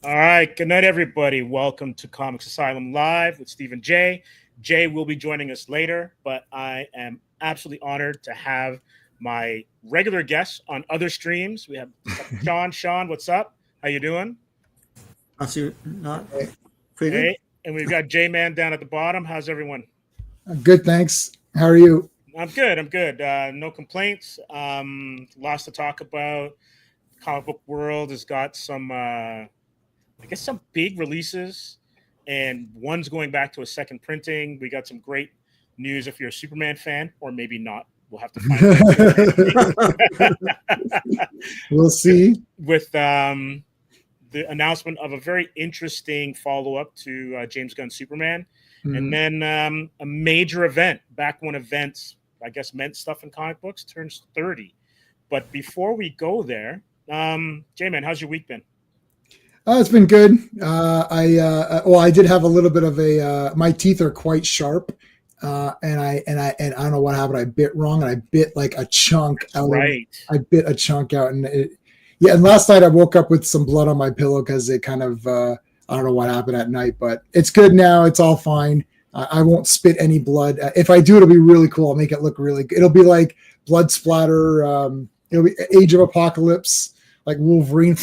All right. Good night, everybody. Welcome to Comics Asylum Live with Steve and Jay. Jay will be joining us later, but I am absolutely honored to have my regular guests on other streams. We have Sean. Sean, what's up? How you doing? Not pretty good. Hey, and we've got JMan down at the bottom. How's everyone? Good, thanks. How are you? I'm good. I'm good. No complaints. Lots to talk about. Comic book world has got some, I guess, some big releases, and one's going back to a second printing. We got some great news if you're a Superman fan, or maybe not. We'll have to find out. We'll see. With the announcement of a very interesting follow-up to James Gunn's Superman. Mm-hmm. And then a major event, back when events, I guess, meant stuff in comic books, turns 30. But before we go there, J-Man, how's your week been? It's been good. I did have a little bit of a. My teeth are quite sharp, and I don't know what happened. I bit wrong, and I bit like a chunk out. Right. I bit a chunk out, and and last night I woke up with some blood on my pillow because it kind of. I don't know what happened at night, but it's good now. It's all fine. I won't spit any blood. If I do, it'll be really cool. I'll make it look really good. It'll be like blood splatter. It'll be Age of Apocalypse, like Wolverine.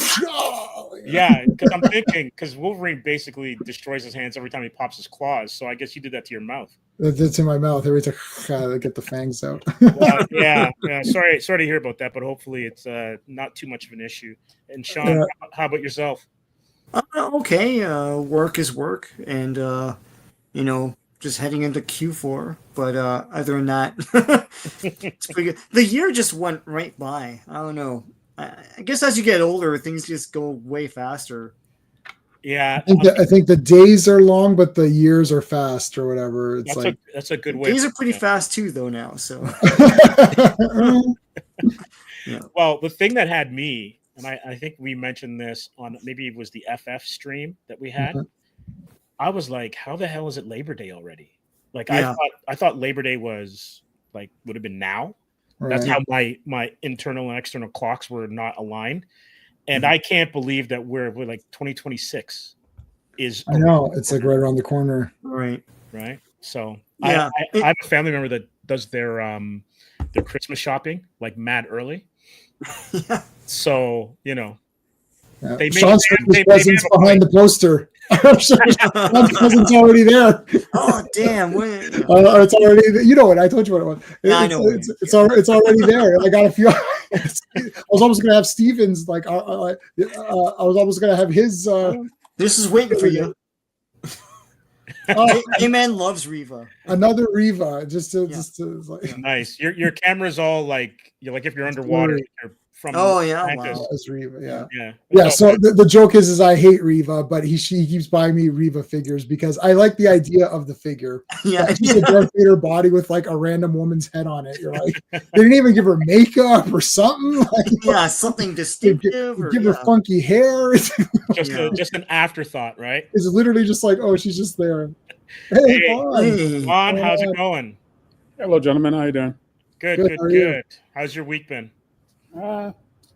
Yeah, because I'm thinking, because Wolverine basically destroys his hands every time he pops his claws. So I guess you did that to your mouth. That's in my mouth every time I get the fangs out. Yeah. Sorry to hear about that, but hopefully it's not too much of an issue. And Sean, how about yourself? Okay, work is work, and just heading into Q4. But other than that, it's pretty good. The year just went right by. I don't know. I guess as you get older, things just go way faster. Yeah, I think the days are long, but the years are fast, or whatever. It's that's a good way. Days are pretty fast too, though now. So, yeah. Well, the thing that had me, and I think we mentioned this on maybe it was the FF stream that we had. Mm-hmm. I was like, how the hell is it Labor Day already? Like, I thought Labor Day was like would have been now. Right. That's how my internal and external clocks were not aligned. And I can't believe that we're like 2026 is. I know it's like right around the corner. Right. So yeah, I have a family member that does their Christmas shopping like mad early. Yeah. So they presents behind the poster. Sean's present's already there. Oh damn! It's already. You know what? I told you what it was. I know. It's already there. I got a few. I was almost gonna have Steven's. Like I was almost gonna have his. This is waiting for you. JMan loves Riva. Another Riva. Just like nice. Your camera's all like if you're underwater. You're from wow. It's Riva, yeah. So the joke is I hate Riva, but she keeps buying me Riva figures because I like the idea of the figure. Yeah, she's a Darth Vader body with like a random woman's head on it. You're like, they didn't even give her makeup or something. Like, something distinctive. Give her funky hair. Just an afterthought, right? It's literally just like, oh, she's just there. Hey, Vaughn, how's it going? Hello, gentlemen. How you doing? Good. How's your week been?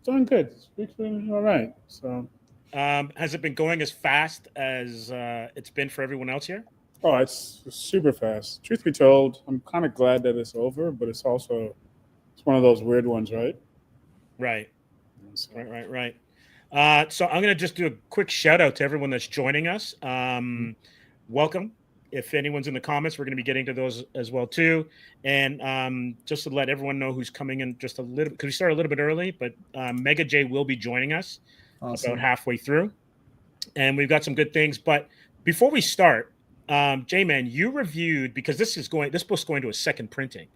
Doing good. This week's been all right. So, has it been going as fast as it's been for everyone else here? Oh, it's super fast. Truth be told, I'm kind of glad that it's over, but it's one of those weird ones, right? Right. Right. So I'm going to just do a quick shout out to everyone that's joining us. Welcome. If anyone's in the comments, we're going to be getting to those as well too. And just to let everyone know who's coming in just a little, because we started a little bit early, but Mega J will be joining us about halfway through. And we've got some good things. But before we start, J-Man, you reviewed, because this book's going to a second printing.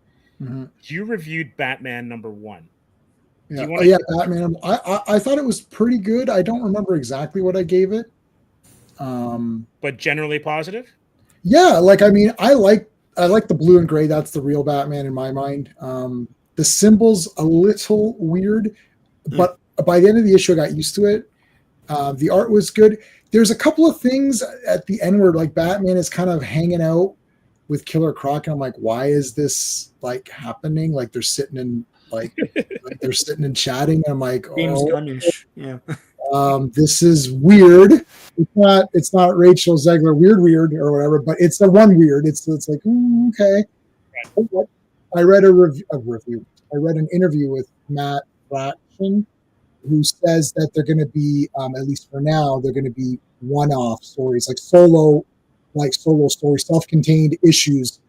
Mm-hmm. You reviewed Batman #1. Yeah, Batman. I thought it was pretty good. I don't remember exactly what I gave it. But generally positive? Yeah, I like the blue and gray. That's the real Batman in my mind. The symbol's a little weird, but by the end of the issue, I got used to it. The art was good. There's a couple of things at the end where like Batman is kind of hanging out with Killer Croc, and I'm like, why is this like happening? Like they're sitting and chatting. And I'm like, James Gunnish. Yeah. This is weird. It's not Rachel Zegler weird or whatever, but it's the one weird. It's like, okay. I read a review. I read an interview with Matt Fraction, who says that they're going to be, at least for now, they're going to be one-off stories, like solo stories, self-contained issues.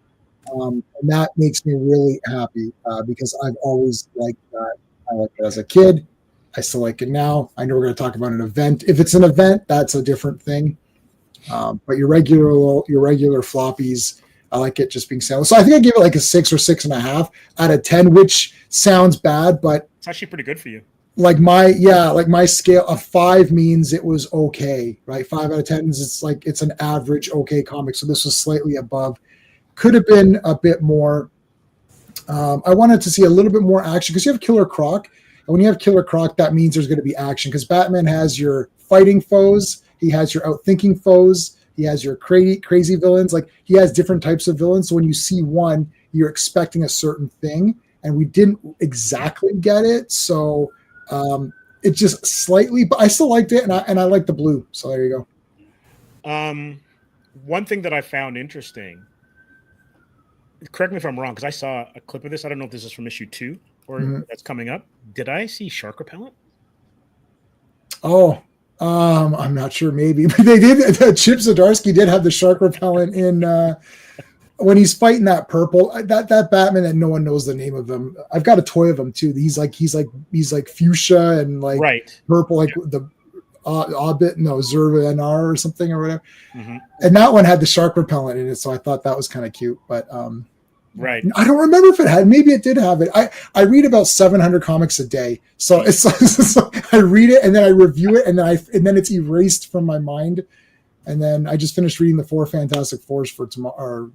And that makes me really happy because I've always liked that. I liked it as a kid. I still like it now. I know we're going to talk about an event. If it's an event, that's a different thing. But your regular floppies, I like it just being sound. So I think I give it like a 6 or 6.5 out of 10, which sounds bad, but it's actually pretty good for you. Like my scale of 5 means it was okay, right? 5 out of 10 is it's an average okay comic. So this was slightly above. Could have been a bit more. I wanted to see a little bit more action because you have Killer Croc. And when you have Killer Croc, that means there's going to be action because Batman has your fighting foes. He has your outthinking foes. He has your crazy villains. Like he has different types of villains. So when you see one, you're expecting a certain thing. And we didn't exactly get it. So it just slightly, but I still liked it. And I like the blue. So there you go. One thing that I found interesting, correct me if I'm wrong, because I saw a clip of this. I don't know if this is from issue 2 or that's coming up. Did I see shark repellent? Oh, I'm not sure. Maybe, but they did. Chip Zdarsky did have the shark repellent in when he's fighting that purple. That Batman that no one knows the name of him. I've got a toy of him too. He's like fuchsia and like purple, like the Zervanar or something or whatever. And that one had the shark repellent in it, so I thought that was kind of cute. But right, I don't remember if it had. Maybe it did have it. I read about 700 comics a day, so it's I read it and then I review it and then it's erased from my mind. And then I just finished reading the 4 Fantastic Fours for tomorrow.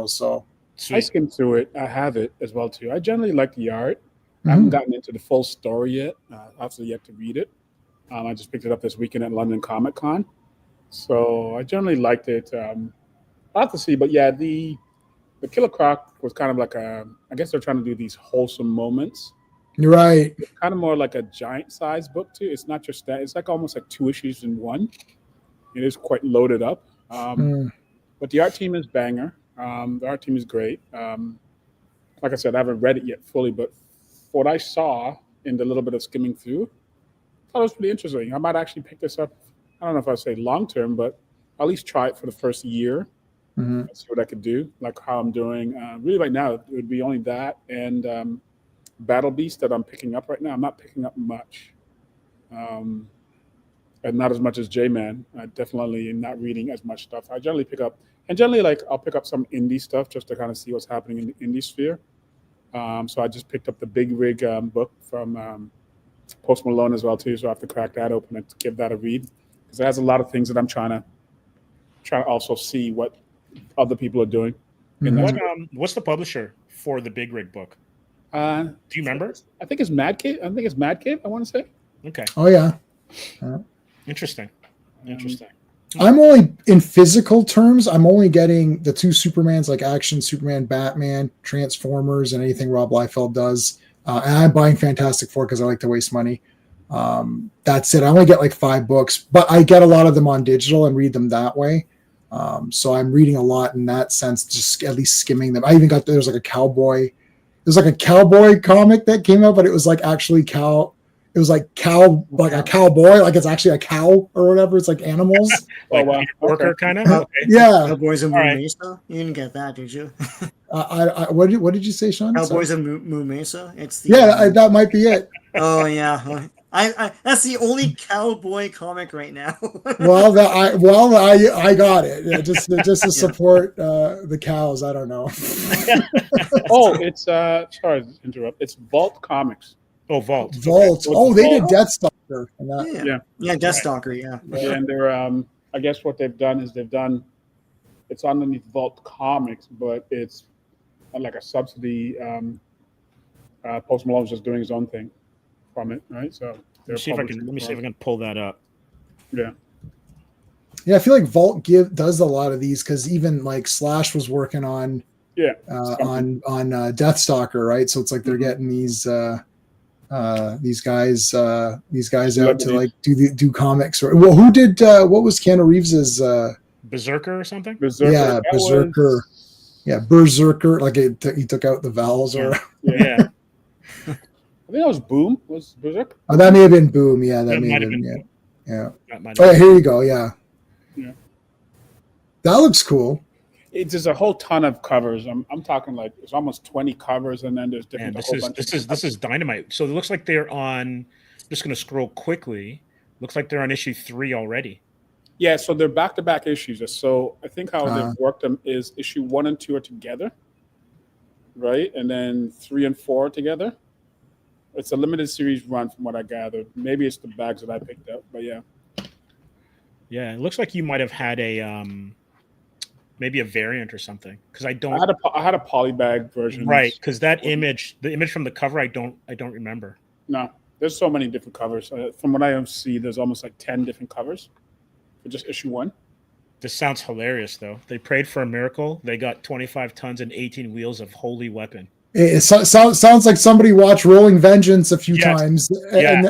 So I skimmed through it. I have it as well too. I generally like the art. I haven't gotten into the full story yet. I've yet to read it. I just picked it up this weekend at London Comic Con. So I generally liked it. I'll have to see, but yeah, the Killer Croc was kind of like I guess they're trying to do these wholesome moments. You're right. It's kind of more like a giant size book too. It's not just that. It's like almost like 2 issues in one. It is quite loaded up. But the art team is banger. The art team is great. Like I said, I haven't read it yet fully, but what I saw in the little bit of skimming through, I thought it was pretty interesting. I might actually pick this up. I don't know if I'd say long term, but I'll at least try it for the first year. See what I could do, like how I'm doing. Really right now, it would be only that and Battle Beast that I'm picking up right now. I'm not picking up much. And not as much as JMan. Definitely not reading as much stuff. I generally pick up, and generally I'll pick up some indie stuff just to kind of see what's happening in the indie sphere. So I just picked up the Big Rig book from Post Malone as well too. So I have to crack that open and give that a read because it has a lot of things that I'm trying to also see what other people are doing. What's the publisher for the Big Rig book? Do you remember? I think it's Mad Cave. I want to say. Okay. Oh yeah. Interesting. I'm only in physical terms. I'm only getting the 2 Supermans, like Action Superman, Batman, Transformers, and anything Rob Liefeld does. And I'm buying Fantastic Four because I like to waste money. That's it. I only get like 5 books, but I get a lot of them on digital and read them that way. So I'm reading a lot in that sense, just at least skimming them. I even got there's like a cowboy comic that came out, but it was like actually cow. It was like a cowboy, like it's actually a cow or whatever. It's like animals. Worker kind of. Okay. Yeah. Cowboys of Moo Mesa. You didn't get that, did you? What did you say, Sean? Cowboys of Moo Mesa. It's that might be it. Oh yeah. I that's the only cowboy comic right now. I got it. Yeah, just to support the cows. I don't know. It's sorry to interrupt. It's Vault Comics. Oh, Vault. Oh, they did Deathstalker. Yeah, Deathstalker. Yeah. And they're I guess what they've done is it's underneath Vault Comics, but it's like a subsidy. Post Malone's just doing his own thing from it, right? So let me see if I can pull that up. Yeah. Yeah, I feel like Vault does a lot of these because even like Slash was working on on Deathstalker, right? So it's like they're getting these these guys out to like do comics. Well, who did what was Keanu Reeves's Berserker or something? Berserker. Yeah, Berserker. Yeah, Berserker. Like he took out the vowels, or Yeah. I think that was Boom. Was Berserker? oh, that may have been Boom. Yeah, that may might have have been. Yeah. That might Oh, have yeah, here you go. Yeah. Yeah. That looks cool. It's just a whole ton of covers. I'm talking like it's almost 20 covers, and then there's different. Man, this is dynamite. So it looks like they're on. I'm just going to scroll quickly. Looks like they're on issue 3 already. Yeah, so they're back-to-back issues. So I think how they've worked them is issue 1 and 2 are together, right? And then 3 and 4 are together. It's a limited series run from what I gathered. Maybe it's the bags that I picked up, but yeah. Yeah, it looks like you might have had a maybe a variant or something, because I had a polybag version. Right, because the image from the cover, I don't remember. No, there's so many different covers. From what I see, there's almost like 10 different covers for just issue 1. This sounds hilarious, though. They prayed for a miracle. They got 25 tons and 18 wheels of holy weapon. It sounds like somebody watched Rolling Vengeance a few times. Yeah.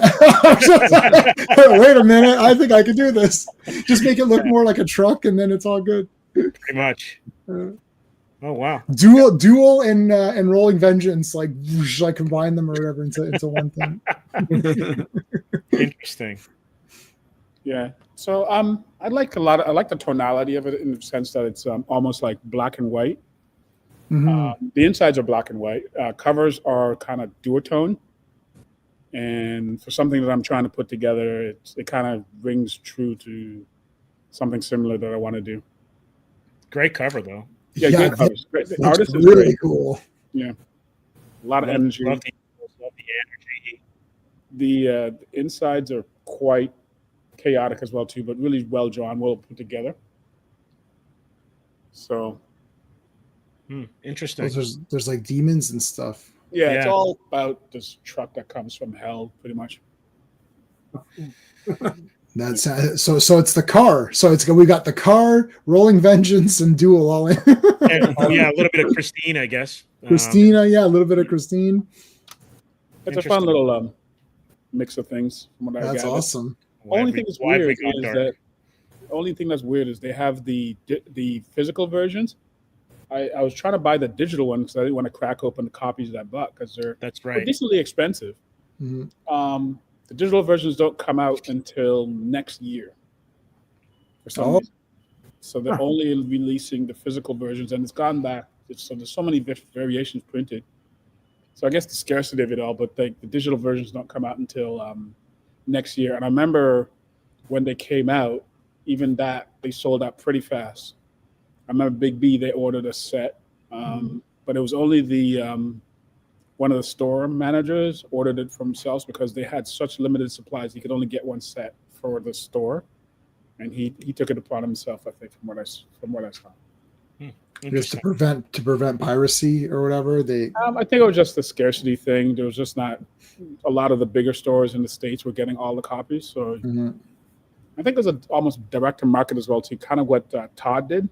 Wait a minute, I think I could do this. Just make it look more like a truck, and then it's all good. Pretty much. Oh wow. Duel and Rolling Vengeance, like should I combine them or whatever into one thing? Interesting. Yeah. So I like the tonality of it in the sense that it's almost like black and white. Mm-hmm. The insides are black and white. Covers are kind of duotone. And for something that I'm trying to put together, it kind of rings true to something similar that I want to do. Great cover, though. Yeah, great covers. The artist is really great. Cool. Yeah. A lot of energy. Love the energy. The insides are quite chaotic as well, too, but really well drawn, well put together. So... interesting. There's like demons and stuff. Yeah, it's all about this truck that comes from hell, pretty much. That's so it's the car. So we got the car, Rolling Vengeance, and Duel all in. And, a little bit of Christine, I guess. Christina, a little bit of Christine. It's a fun little mix of things. From what I That's gathered. Awesome. Only thing that's weird is they have the physical versions. I was trying to buy the digital one because I didn't want to crack open the copies that I bought because they're decently expensive. Mm-hmm. The digital versions don't come out until next year for some reason. So they're only releasing the physical versions, and it's gone back. So there's so many variations printed. So I guess the scarcity of it all, but the digital versions don't come out until next year. And I remember when they came out, even that, they sold out pretty fast. I remember Big B, they ordered a set, but it was only one of the store managers ordered it for themselves because they had such limited supplies. He could only get one set for the store, and he took it upon himself, I think, from what I saw. Just to prevent piracy or whatever. I think it was just the scarcity thing. There was just not a lot of the bigger stores in the States were getting all the copies. So I think there's almost direct to market as well, too, kind of what Todd did.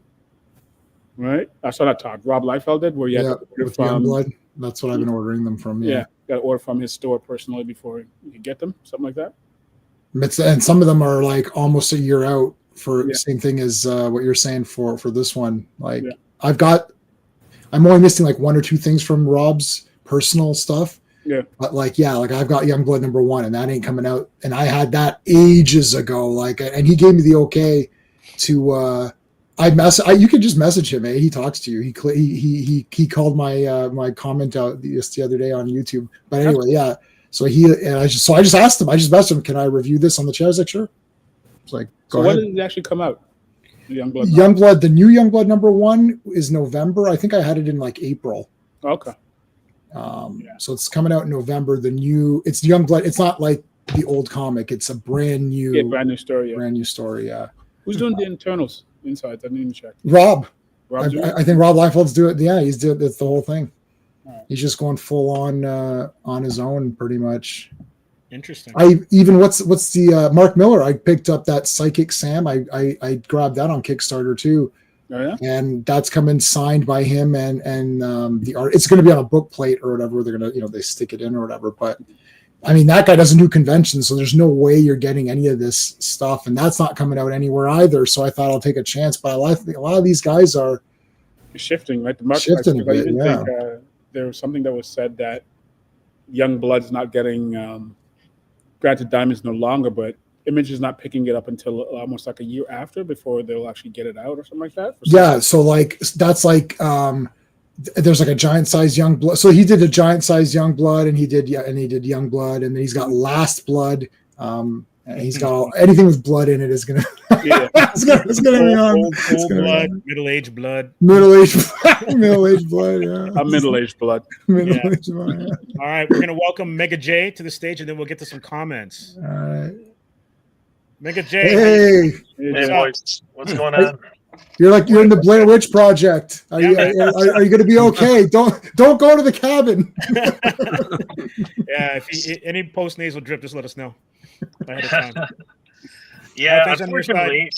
Right? I saw that Todd. Rob Liefeld did, where you had to order from Youngblood. That's what I've been ordering them from. Yeah, got to order from his store personally before you could get them, something like that. And some of them are like almost a year out for the same thing as what you're saying for this one. Like I'm only missing like 1 or 2 things from Rob's personal stuff. Yeah. But like I've got Youngblood #1, and that ain't coming out. And I had that ages ago. Like, and he gave me the okay to. You can just message him. He talks to you. He called my comment out just the other day on YouTube. But anyway, yeah. So I just asked him. I just messaged him. Can I review this on the channel? I was like, sure. It's like, go ahead. When did it actually come out? Youngblood. The new Youngblood #1 is November. I think I had it in like April. Okay. So it's coming out in November. It's Youngblood. It's not like the old comic. It's a brand new story. Yeah. Brand new story. Yeah. Who's doing the internals? Insides. I didn't even check. Rob. I think Rob Liefeld's doing it. Yeah, he's doing it. It's the whole thing. Right. He's just going full on his own, pretty much. Interesting. What's the Mark Miller? I picked up that Psychic Sam. I grabbed that on Kickstarter too. Oh yeah. And that's coming signed by him and the art. It's going to be on a book plate or whatever. They're gonna they stick it in or whatever. But I mean, that guy doesn't do conventions, so there's no way you're getting any of this stuff, and that's not coming out anywhere either. So I thought I'll take a chance, but a lot of these guys are shifting, right? The market shifting a I bit. even Yeah. think there was something that was said that young blood's not getting granted diamonds no longer, but Image is not picking it up until almost like a year after before they'll actually get it out or something like that. Yeah, so like that's like there's like a giant size young blood. So he did a giant size young blood, and he did young blood, and then he's got last blood. And he's got anything with blood in it is gonna it's gonna be on old blood, middle-aged blood. Middle-aged blood, yeah. A middle-aged blood. Middle-aged blood, yeah. All right, we're gonna welcome Mega J to the stage, and then we'll get to some comments. All right. Mega J. Hey, boys, what's going on? you're in the Blair Witch Project. Are you going to be okay? Don't go to the cabin. Yeah, if any post nasal drip, just let us know ahead of time. Yeah, unfortunately,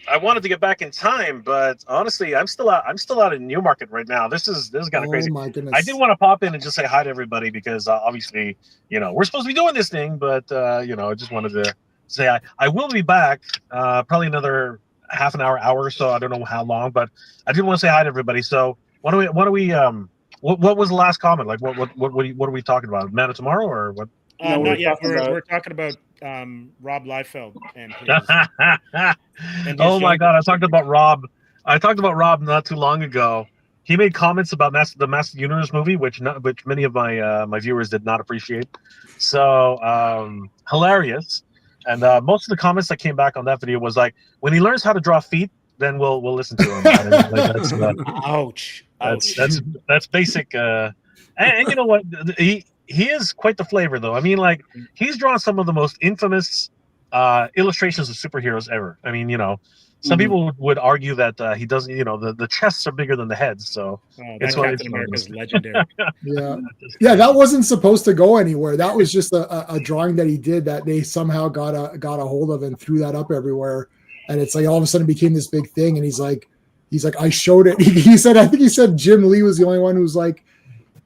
I wanted to get back in time, but honestly, I'm still out in Newmarket right now. This is kind of crazy. Oh my goodness! I did want to pop in and just say hi to everybody because obviously, we're supposed to be doing this thing, but I just wanted to say I will be back probably another half an hour or so. I don't know how long, but I did want to say hi to everybody. So what was the last comment? Like what are we talking about? Man of Tomorrow or what? Not yet. We're talking about Rob Liefeld and his, oh my God! I talked about Rob not too long ago. He made comments about the Master Universe movie, which many of my viewers did not appreciate. So hilarious. And most of the comments that came back on that video was like, when he learns how to draw feet, then we'll listen to him. That's, ouch. That's basic. And you know what? He is quite the flavor, though. I mean, like, he's drawn some of the most infamous illustrations of superheroes ever. I mean, some people would argue that he doesn't. The chests are bigger than the heads. So that's Captain America's legendary. Yeah, that wasn't supposed to go anywhere. That was just a drawing that he did that they somehow got a hold of and threw that up everywhere. And it's like all of a sudden it became this big thing. And he's like, I showed it. He said, I think he said Jim Lee was the only one who was like,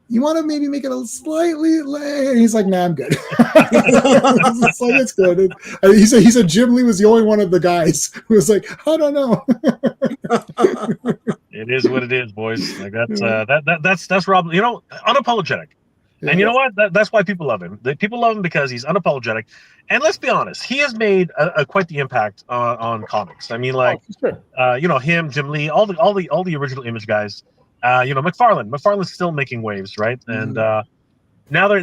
you want to maybe make it a slightly lay? And he's like, nah, I'm good. It's like, it's good. And he said Jim Lee was the only one of the guys who was like, I don't know. It is what it is, boys. Like that's Rob. Unapologetic. Yeah. And you know what? That's why people love him. People love him because he's unapologetic. And let's be honest, he has made quite the impact on comics. I mean, like, him, Jim Lee, all the original Image guys. McFarlane's still making waves, right? And now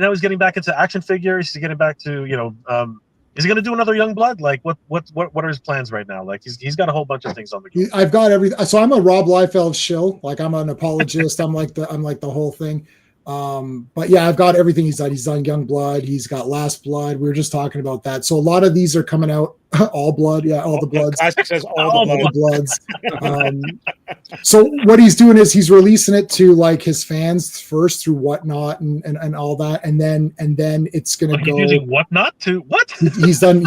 he's getting back into action figures. He's getting back to is he going to do another Young Blood? Like what are his plans right now? Like he's got a whole bunch of things on the go. I've got everything. So I'm a Rob Liefeld shill. Like I'm an apologist. I'm like the whole thing. But yeah, I've got everything he's done. He's done Young Blood. He's got Last Blood. We were just talking about that. So a lot of these are coming out. All blood, yeah, all the bloods. Classic says all the bloods. So what he's doing is he's releasing it to like his fans first through Whatnot and all that, and then it's gonna go. He's using Whatnot to what? He's done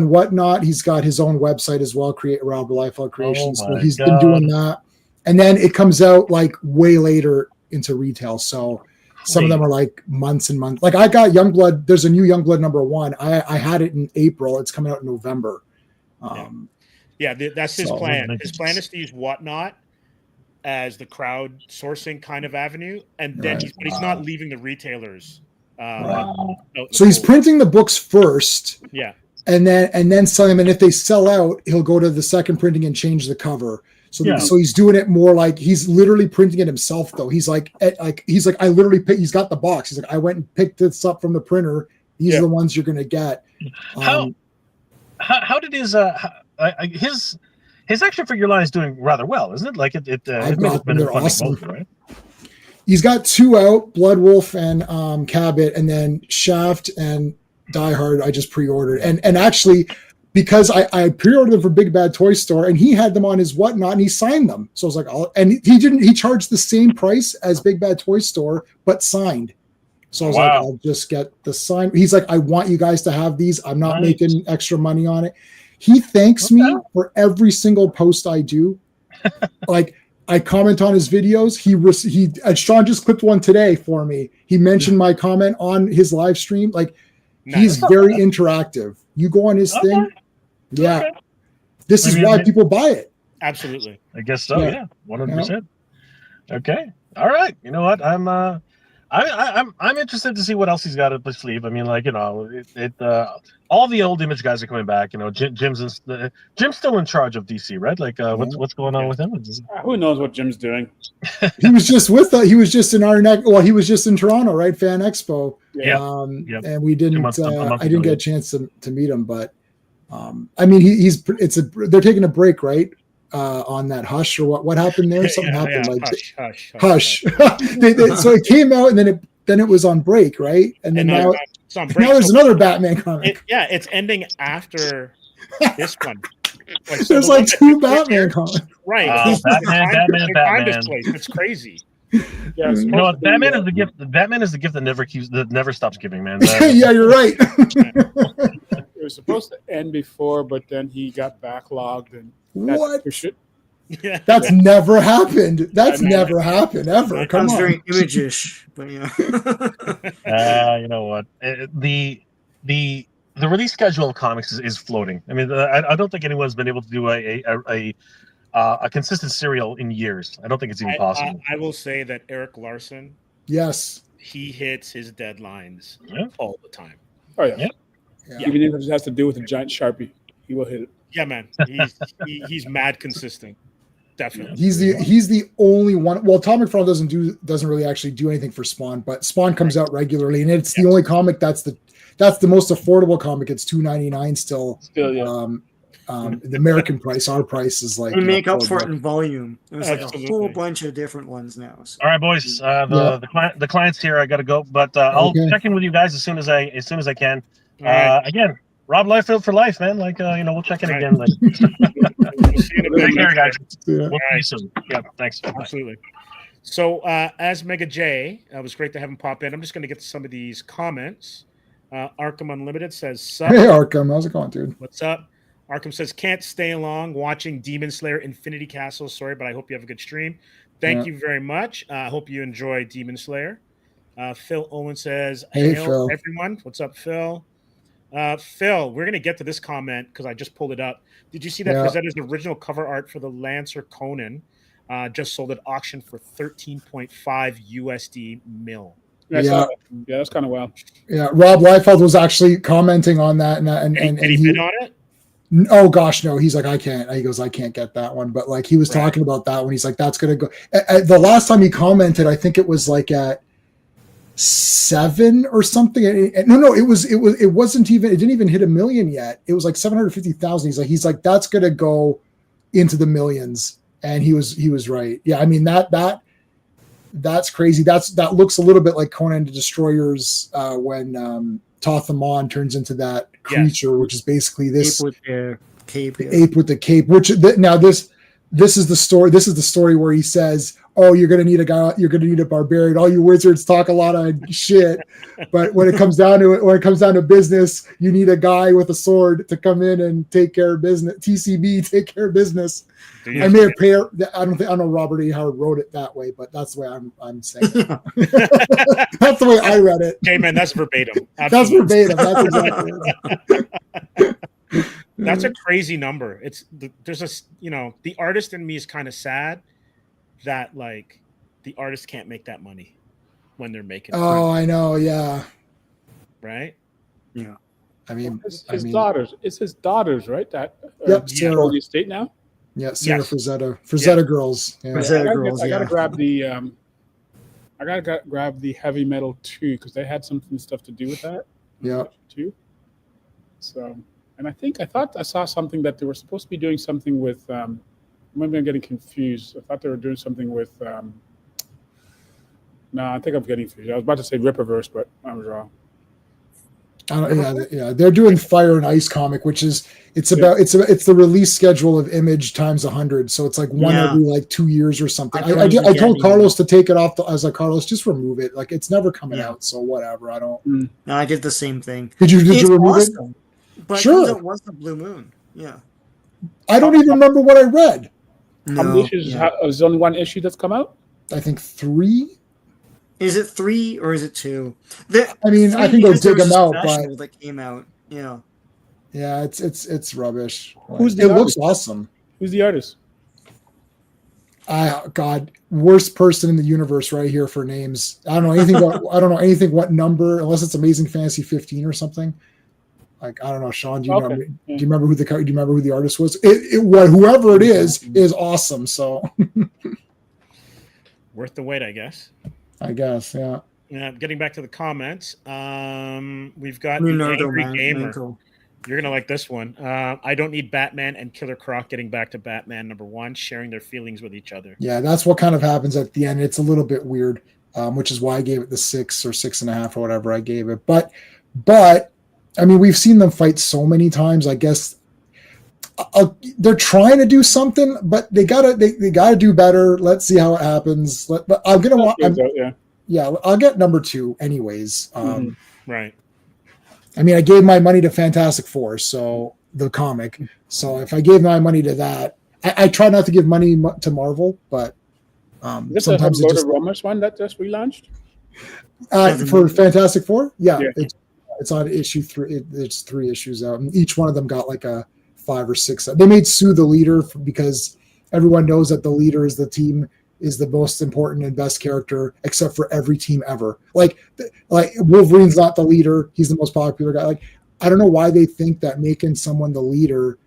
Whatnot. He's got his own website as well, Create Rob Liefeld Creations. So he's been doing that, and then it comes out like way later into retail. So some of them are like months and months. Like I got Youngblood. There's a new Youngblood #1. I had it in April. It's coming out in November. That's his plan. His plan is to use Whatnot as the crowdsourcing kind of avenue, and then he's not leaving the retailers. So he's printing the books first. Yeah. And then selling them. And if they sell out, he'll go to the second printing and change the cover. So he's doing it more like he's literally printing it himself, though. He's like I literally picked. He's got the box. He's like, I went and picked this up from the printer. These are the ones you're gonna get. How did his action figure line is doing rather well, isn't it? Like they're awesome. Both, right? He's got 2 out, Blood Wolf and Cabot, and then Shaft and Die Hard. I just pre-ordered, and actually. Because I pre-ordered them for Big Bad Toy Store and he had them on his Whatnot and he signed them. So I was like, he charged the same price as Big Bad Toy Store, but signed. So I was like, I'll just get the sign. He's like, I want you guys to have these. I'm not making extra money on it. He thanks me for every single post I do. Like I comment on his videos. Sean just clipped one today for me. He mentioned my comment on his live stream. Like, He's very interactive. You go on his thing. Yeah. Okay. This is why people buy it. Absolutely. I guess so. Yeah, 100%. Okay. All right. You know what? I'm interested to see what else he's got up his sleeve. I mean, like, you know, all the old Image guys are coming back. You know, Jim's still in charge of DC, right? Like, what's going on with him? Who knows what Jim's doing? He was just with he was just in our neck. Well, he was just in Toronto, right? Fan Expo. Yeah. And we didn't. I didn't get a chance to meet him, but I mean, they're taking a break, right? On that Hush or what happened there? Something happened like Hush. So it came out and then it was on break, right? And then now it's on break. Now there's another Batman comic. It's ending after this one. Like, so there's like two Batman comics. Right. Batman. It's crazy. Yeah, you know what? Batman is the gift. Batman is the gift that never stops giving, man. Yeah, you're right. It was supposed to end before, but then he got backlogged and what? Yeah. That's never happened. That's never happened ever. Come on. Very image-ish, but yeah. You know what? The release schedule of comics is floating. I mean, I don't think anyone's been able to do a consistent serial in years. I don't think it's even possible. I will say that Eric Larson, yes, he hits his deadlines all the time. Oh yeah. Even if it has to do with a giant Sharpie, he will hit it. Yeah, man. He's mad consistent. Definitely. He's the only one. Well, Tom McFarlane doesn't really actually do anything for Spawn, but Spawn comes out regularly, and it's the only comic that's the most affordable comic. It's $2.99 still. Still, yeah. The American price, our price is like. We make up for it in volume. There's like Absolutely. a whole bunch of different ones now. So. All right, boys. The client's here. I got to go, but I'll check in with you guys as soon as I can. Again, Rob Liefeld for life, man. Like, we'll check in again. Like, take care, guys. We'll see you soon. Yeah, thanks. Absolutely. So, as Mega J, it was great to have him pop in. I'm just going to get to some of these comments. Arkham Unlimited says, "Sup?" Hey, Arkham, how's it going, dude? What's up? Arkham says, "Can't stay along watching Demon Slayer Infinity Castle. Sorry, but I hope you have a good stream. Thank you very much. I hope you enjoy Demon Slayer." Phil Owen says, "Hey, Hail, Phil. everyone. What's up, Phil?" Phil, we're going to get to this comment because I just pulled it up. Did you see that Frazetta's original cover art for the Lancer Conan just sold at auction for $13.5 USD mil? Yeah, that's kind of wild. Yeah, Rob Liefeld was actually commenting on that, and he bid on it. Oh gosh, no. He's like, I can't. He goes, I can't get that one. But like, he was talking about that one. He's like, that's gonna go. The last time he commented, I think it was like at 7 or something. No, it wasn't even. It didn't even hit 1 million yet. It was like 750,000. He's like, that's gonna go into the millions. And he was right. Yeah, I mean that's crazy. That looks a little bit like Conan the Destroyer's when Tothamon turns into that creature, which is basically this ape with the cape. Ape with the cape. Which now this is the story. This is the story where he says, "Oh, you're gonna need a guy. You're gonna need a barbarian. All you wizards talk a lot of shit, but when it comes down to business, you need a guy with a sword to come in and take care of business. TCB, take care of business." I may have paid. I know Robert E. Howard wrote it that way, but that's the way I'm saying it. That's the way I read it. Hey man, that's verbatim. That's verbatim. That's exactly it. That's a crazy number. There's the artist in me is kind of sad that like the artist can't make that money when they're making. Oh, I know. Yeah. Right. Yeah. I mean, his daughters. It's his daughters, right? That Sarah. the estate now. Yeah, Sarah Frazetta girls. Yeah. I gotta grab the I gotta grab the Heavy Metal 2 because they had some stuff to do with that. Yeah. Too. So, and I thought I saw something that they were supposed to be doing something with. Maybe I'm getting confused. I thought they were doing something with. No, I think I'm getting confused. I was about to say Rippaverse, but I was wrong. They're doing Fire and Ice comic, which is it's the release schedule of Image times 100, so it's like one every like 2 years or something. I told Carlos to take it off. I was like, Carlos, just remove it. Like it's never coming out, so whatever. I don't. No, I did the same thing. Did you remove it? But sure, it was the Blue Moon. Yeah. I don't even remember what I read. How many issues? There's only one issue that's come out. I think 3. Is it 3 or is it 2? I mean, I can go dig them out, but that came out. Yeah. Yeah, it's rubbish. Who's the it looks artist? awesome. Who's the artist? God, worst person in the universe right here for names. I don't know anything about I don't know anything what number, unless it's Amazing Fantasy 15 or something. Like, I don't know, Sean, do you remember do you remember who the artist was? Whoever it is awesome. So Worth the wait, I guess. I guess, yeah. Getting back to the comments, we've got Leonardo the Angry Gamer. Manco. You're gonna like this one. I don't need Batman and Killer Croc getting back to Batman #1, sharing their feelings with each other. Yeah, that's what kind of happens at the end. It's a little bit weird, which is why I gave it the 6 or 6.5 or whatever I gave it. But I mean, we've seen them fight so many times. I guess they're trying to do something, but they gotta do better. Let's see how it happens. I'm gonna want. Yeah, I'll get #2 anyways. Right. I mean, I gave my money to Fantastic Four, so the comic. So if I gave my money to that, I try not to give money to Marvel, but sometimes it just Romans one that just relaunched for Fantastic Four. Yeah. It's on issue 3. It's 3 issues out, and each one of them got like a 5 or 6. They made Sue the leader because everyone knows that the leader is the team is the most important and best character, except for every team ever. Like Wolverine's not the leader; he's the most popular guy. Like, I don't know why they think that making someone the leader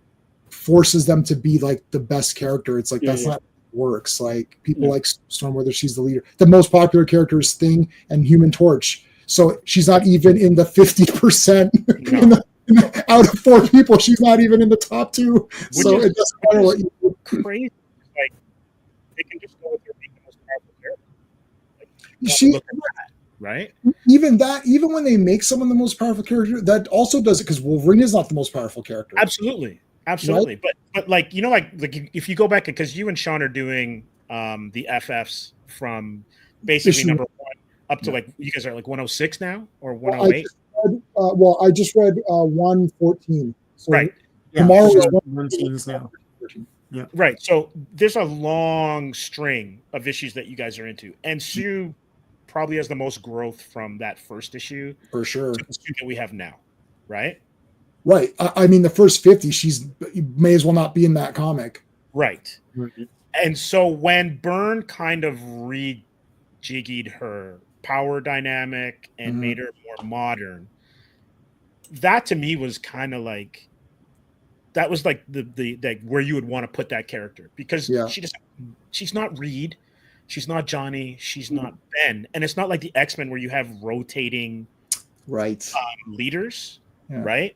forces them to be like the best character. It's like that's not how it works. Like, people like Stormweather, she's the leader. The most popular character is Thing and Human Torch. So she's not even in the 50%. Out of 4 people, she's not even in the top 2. So it doesn't matter what you do. Crazy. Like, they can just go with her being the most powerful character. Like, right? Even when they make someone the most powerful character, that also does it because Wolverine is not the most powerful character. Absolutely. Right? But like, you know, like if you go back, because you and Sean are doing the FFs from basically #1 up to like, you guys are like 106 now or 108. I just read 114. So right. Tomorrow is 114 now. Yeah. Right. So there's a long string of issues that you guys are into, and Sue probably has the most growth from that first issue for sure to the Sue that we have now. Right. Right. I mean, the first 50, she's may as well not be in that comic. Right. And so when Byrne kind of rejiggied her power dynamic and made her more modern, that to me was kind of like, that was like the where you would want to put that character, because she's not Reed, she's not Johnny, she's not Ben, and it's not like the X-Men where you have rotating leaders, right?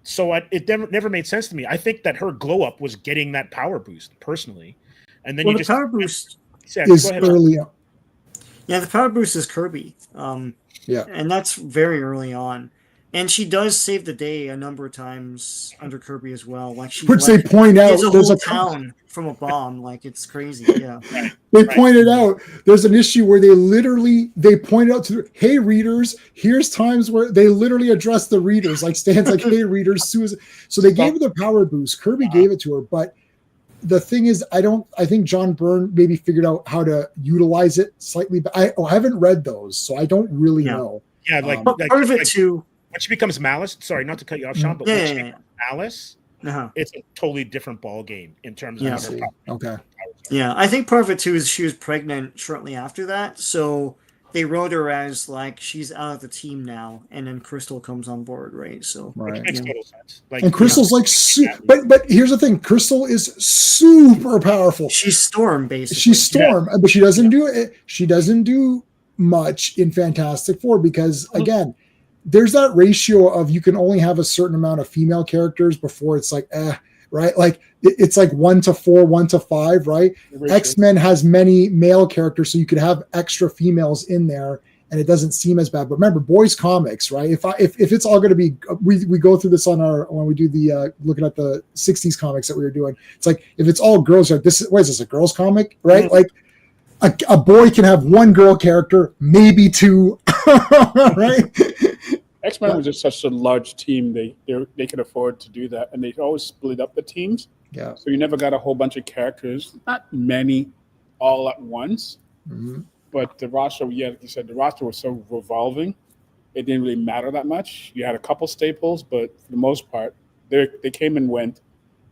So it never made sense to me. I think that her glow up was getting that power boost personally, and then the power boost is early on. Yeah, the power boost is Kirby. And that's very early on. And she does save the day a number of times under Kirby as well. Like, which they point out, there's a town from a bomb. Like, it's crazy. Yeah, they pointed out there's an issue where they point out to, hey readers, here's times where they literally address the readers, like stands like, hey readers, Susan. So they gave her the power boost. Kirby gave it to her, but the thing is, I think John Byrne maybe figured out how to utilize it slightly, but I haven't read those, so I don't really know. Yeah, like part of it too. When she becomes Malice, sorry, not to cut you off, Sean, but when she becomes Malice, it's a totally different ball game in terms of her power. Okay. Yeah, I think part of it too is she was pregnant shortly after that, so they wrote her as like she's out of the team now, and then Crystal comes on board, right? So which makes total sense. Like, and Crystal's but here's the thing: Crystal is super powerful. She's Storm, basically. She's Storm, but she doesn't do it. She doesn't do much in Fantastic Four because again, there's that ratio of you can only have a certain amount of female characters before it's like right? Like it's like 1 to 4, 1 to 5, right? X-Men has many male characters, so you could have extra females in there, and it doesn't seem as bad. But remember, boys comics, right? If it's all going to be, we go through this when we do the looking at the 60s comics that we were doing. It's like if it's all girls, like what is this, a girls comic, right? Like a boy can have 1 girl character, maybe 2, right? X-Men was just such a large team; they could afford to do that, and they always split up the teams. Yeah. So you never got a whole bunch of characters, not many, all at once. But the roster, yeah, like you said, the roster was so revolving, it didn't really matter that much. You had a couple staples, but for the most part, they came and went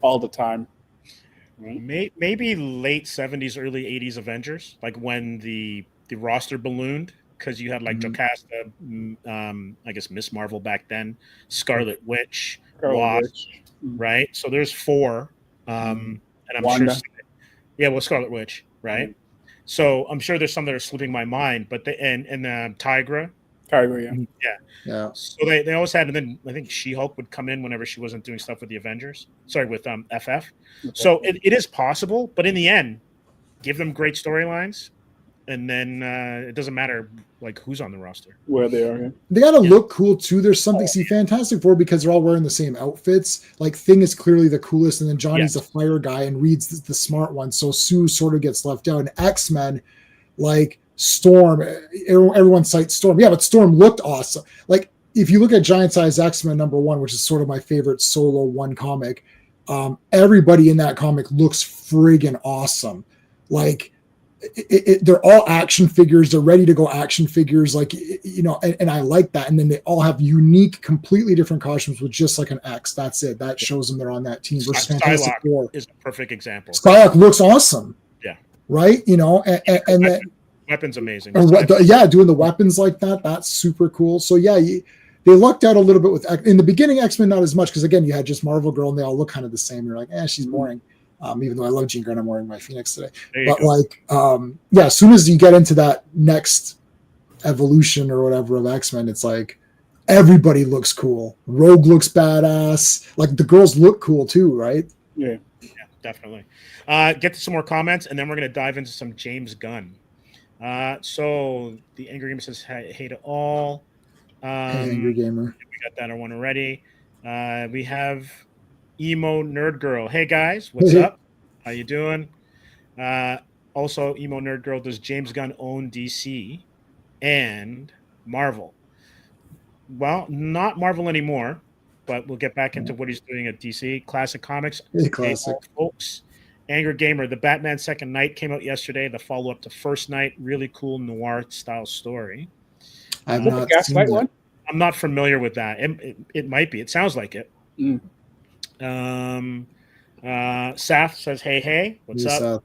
all the time. Right? Maybe late 70s, early 80s Avengers, like when the roster ballooned, because you had like Jocasta, I guess Miss Marvel back then, Scarlet Witch, Wasp, right? So there's 4, and I'm Wanda. sure, yeah, well, Scarlet Witch, right? So I'm sure there's some that are slipping my mind, but and Tigra. Tigra, Yeah. So they always had, and then I think She-Hulk would come in whenever she wasn't doing stuff with the Avengers. Sorry, with FF. Okay. So it is possible, but in the end, give them great storylines, and then it doesn't matter like who's on the roster, where they are. Yeah. They gotta look cool too. There's something Fantastic Four, because they're all wearing the same outfits. Like Thing is clearly the coolest, and then Johnny's a fire guy and Reed's the smart one. So Sue sort of gets left out. And X-Men, like Storm, everyone cites Storm. Yeah, but Storm looked awesome. Like if you look at Giant Size X-Men #1, which is sort of my favorite solo one comic, everybody in that comic looks friggin' awesome. Like they're all action figures. They're ready to go action figures. Like, you know, and I like that. And then they all have unique, completely different costumes with just like an X. That's it. That shows them they're on that team. Fantastic Four is a perfect example. Skylock looks awesome. Yeah. Right. You know, and then weapons amazing. Doing the weapons like that. That's super cool. So yeah, they lucked out a little bit with in the beginning. X-Men not as much, because again, you had just Marvel Girl and they all look kind of the same. You're like, she's boring. Even though I love Jean Grey, I'm wearing my Phoenix today. But like, as soon as you get into that next evolution or whatever of X-Men, it's like everybody looks cool. Rogue looks badass. Like the girls look cool too, right? Yeah, definitely. Get to some more comments, and then we're going to dive into some James Gunn. So the Angry Gamer says, hey to all. Hey, Angry Gamer. We got that one already. We have Emo Nerd Girl. Hey guys, what's up? How you doing? Also, Emo Nerd Girl, does James Gunn own DC and Marvel? Well, not Marvel anymore, but we'll get back into what he's doing at DC. Classic Comics. Classic. Hey, folks. Angry Gamer, the Batman Second Night came out yesterday. The follow-up to First Night, really cool noir-style story. I've not seen that. One? I'm not familiar with that. It might be. It sounds like it. Saf says, hey, what's up?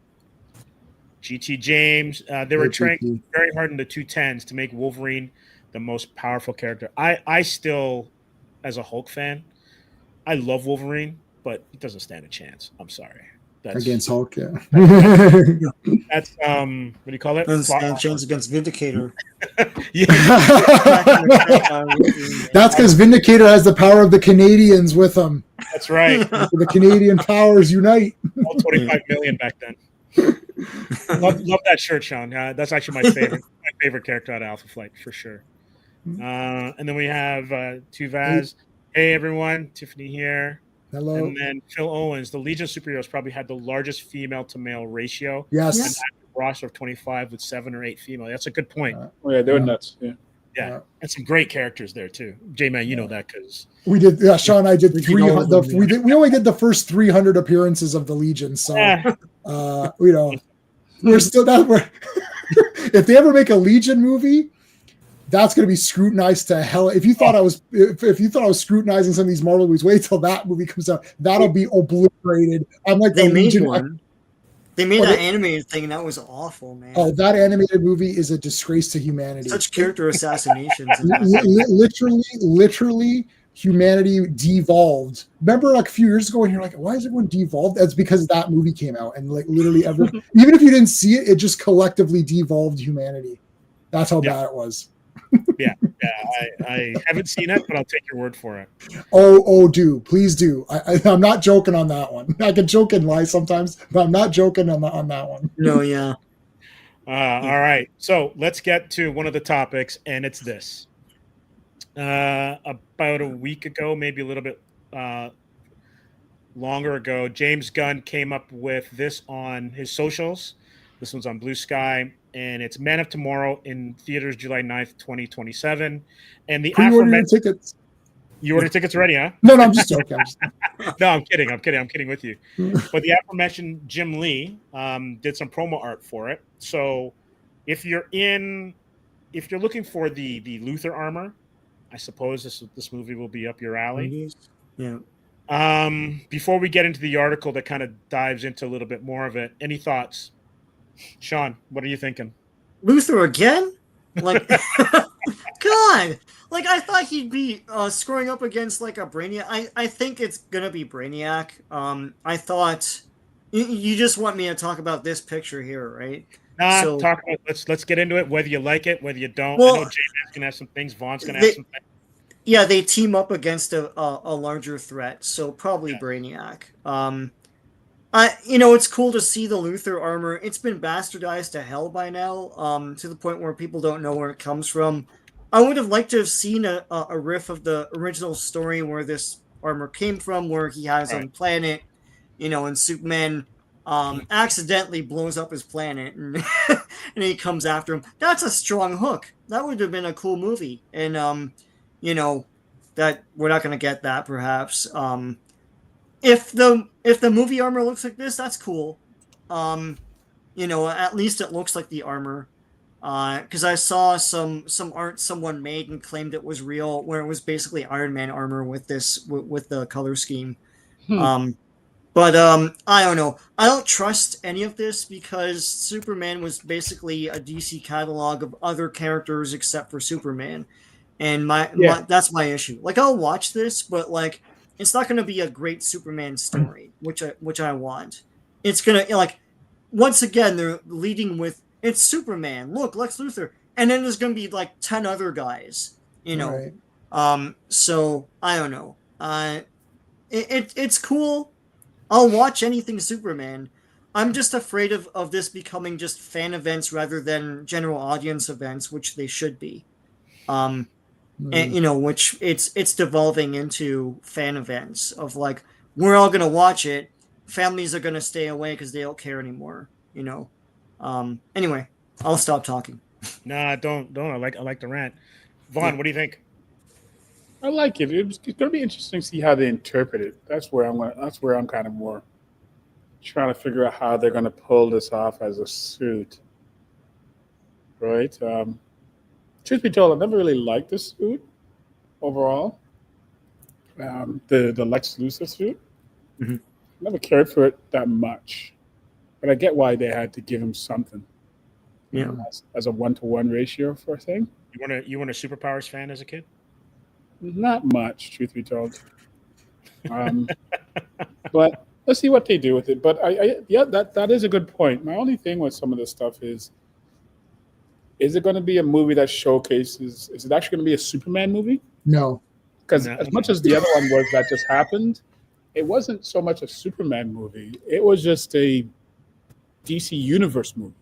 GT James, they were trying very hard in the 210s to make Wolverine the most powerful character. I still, as a Hulk fan, I love Wolverine, but it doesn't stand a chance. I'm sorry. Against Hulk, yeah. That's what do you call it? Doesn't stand a chance against Vindicator. That's because Vindicator has the power of the Canadians with him. That's right. The Canadian powers unite. All 25 million back then. love that shirt, Sean. That's actually my favorite character out of Alpha Flight for sure. And then we have Tuvaz. Hey everyone, Tiffany here. Hello. And then Phil Owens. The Legion of Superheroes probably had the largest female to male ratio. Yes. And a roster of 25 with 7 or 8 female. That's a good point. Yeah, they were nuts. Yeah. And some great characters there too. J-Man, you know that because we did. Yeah, Sean and I did 300. We only did the first 300 appearances of the Legion, so you know, we're still that. If they ever make a Legion movie, that's going to be scrutinized to hell. If you thought I was scrutinizing some of these Marvel movies, wait till that movie comes out. That'll be obliterated. I'm like, they made one. They made that animated thing, and that was awful, man. Oh, that animated movie is a disgrace to humanity. Such character assassinations. Literally, humanity devolved. Remember, like a few years ago, and you're like, "Why is everyone devolved?" That's because that movie came out, and like literally, even if you didn't see it, it just collectively devolved humanity. That's how bad it was. Yeah. I haven't seen it, but I'll take your word for it. Do please do. I'm not joking on that one. I can joke and lie sometimes, but I'm not joking on that one. No, yeah. All right, so let's get to one of the topics, and it's this. About a week ago, maybe a little bit longer ago, James Gunn came up with this on his socials. This one's on Blue Sky. And it's Man of Tomorrow in theaters July 9th, 2027. And the aforementioned tickets. You ordered tickets already, huh? No, I'm just joking. No, I'm kidding. I'm kidding with you. But the aforementioned Jim Lee did some promo art for it. So if you're looking for the Luthor armor, I suppose this movie will be up your alley. Yeah. Before we get into the article that kind of dives into a little bit more of it, any thoughts? Sean, what are you thinking? Luthor again? Like, God! Like, I thought he'd be scoring up against like a Brainiac. I think it's gonna be Brainiac. I thought you just want me to talk about this picture here, right? Nah, let's get into it. Whether you like it, whether you don't. Well, I know JMan's gonna have some things. Vaughn's gonna have some things. Yeah, they team up against a larger threat, so probably Brainiac. It's cool to see the Luthor armor. It's been bastardized to hell by now, to the point where people don't know where it comes from. I would have liked to have seen a riff of the original story where this armor came from, where he has his own planet, and Superman accidentally blows up his planet and and he comes after him. That's a strong hook. That would have been a cool movie. And that we're not going to get that perhaps. If the movie armor looks like this, that's cool. At least it looks like the armor. Because I saw some art someone made and claimed it was real, where it was basically Iron Man armor with the color scheme. But I don't know. I don't trust any of this because Superman was basically a DC catalog of other characters except for Superman, and that's my issue. Like, I'll watch this, but like, it's not going to be a great Superman story, which I want. It's gonna, like, once again they're leading with it's Superman. Look, Lex Luthor, and then there's going to be like 10 other guys. Right. So I don't know. It's cool. I'll watch anything Superman. I'm just afraid of this becoming just fan events rather than general audience events, which they should be. And which it's devolving into fan events of like, we're all gonna watch it. Families are gonna stay away because they don't care anymore. Anyway, I'll stop talking. Nah, don't. I like the rant. Vaughn, what do you think? I like it. It's going to be interesting to see how they interpret it. That's where I'm kind of more trying to figure out how they're going to pull this off as a suit. Right? Truth be told, I never really liked this suit overall. The Lex Luthor suit. Mm-hmm. Never cared for it that much, but I get why they had to give him something. Yeah, as a 1-to-1 ratio for a thing. You weren't a Superpowers fan as a kid? Not much, truth be told. But let's see what they do with it. But that is a good point. My only thing with some of this stuff is it going to be a movie that showcases? Is it actually going to be a Superman movie? No. Because as much as the other one was that just happened, it wasn't so much a Superman movie. It was just a DC Universe movie.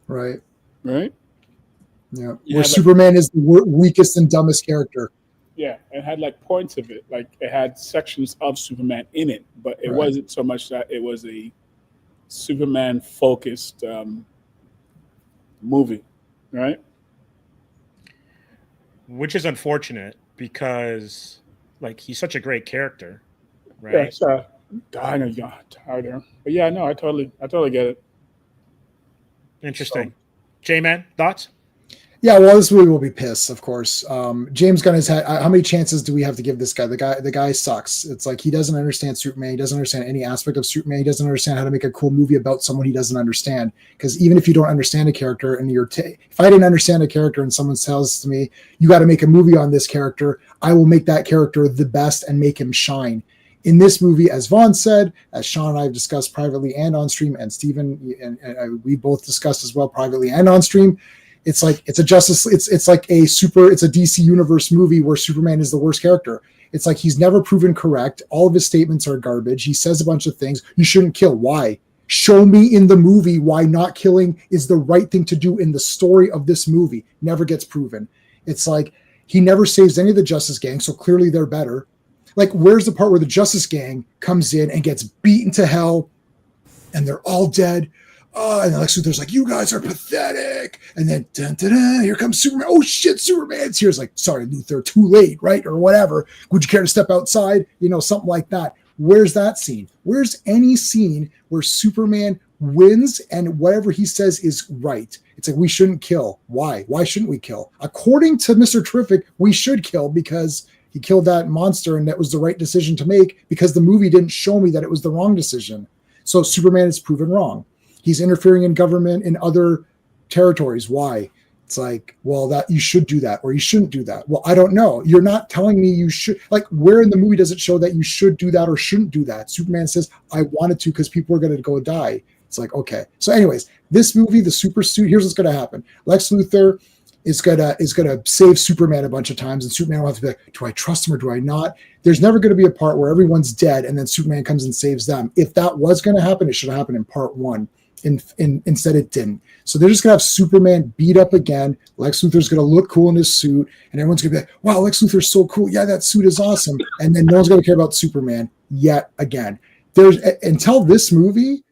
Right. Right? Yeah. Where Superman is the weakest and dumbest character. Yeah, it had like points of it. Like it had sections of Superman in it, but it wasn't so much that it was a Superman focused movie, right? Which is unfortunate because like he's such a great character, right? Yeah, I know you're tired of him. But yeah, no, I totally get it. Interesting. J-Man, thoughts? Yeah, well, this movie will be piss, of course. James Gunn has had how many chances do we have to give this guy? The guy sucks. It's like he doesn't understand Superman. He doesn't understand any aspect of Superman. He doesn't understand how to make a cool movie about someone he doesn't understand. Because even if you don't understand a character, and if I didn't understand a character and someone tells to me, you got to make a movie on this character, I will make that character the best and make him shine. In this movie, as Vaughn said, as Sean and I have discussed privately and on stream, and Stephen and we both discussed as well privately and on stream, it's like it's a DC Universe movie where Superman is the worst character. It's like he's never proven correct. All of his statements are garbage. He says a bunch of things. You shouldn't kill. Why? Show me in the movie why not killing is the right thing to do in the story of this movie. Never gets proven. It's like he never saves any of the Justice Gang, so clearly they're better. Like, where's the part where the Justice Gang comes in and gets beaten to hell and they're all dead? And Lex Luthor's like, you guys are pathetic. And then, dun, dun, dun, here comes Superman. Oh, shit, Superman's here. It's like, sorry, Luthor, too late, right? Or whatever. Would you care to step outside? Something like that. Where's that scene? Where's any scene where Superman wins, and whatever he says is right. It's like, we shouldn't kill. Why? Why shouldn't we kill? According to Mr. Terrific, we should kill because he killed that monster, and that was the right decision to make because the movie didn't show me that it was the wrong decision. So Superman is proven wrong. He's interfering in government in other territories. Why? It's like, well, that you should do that or you shouldn't do that. Well, I don't know. You're not telling me you should. Like, where in the movie does it show that you should do that or shouldn't do that? Superman says, I wanted to because people are going to go die. It's like, okay. So anyways, this movie, the super suit, here's what's going to happen. Lex Luthor is gonna save Superman a bunch of times, and Superman will have to be like, do I trust him or do I not? There's never going to be a part where everyone's dead and then Superman comes and saves them. If that was going to happen, it should have happened in part one. Instead, it didn't. So they're just gonna have Superman beat up again. Lex Luthor's gonna look cool in his suit, and everyone's gonna be like, "Wow, Lex Luthor's so cool! Yeah, that suit is awesome." And then no one's gonna care about Superman yet again. Until this movie,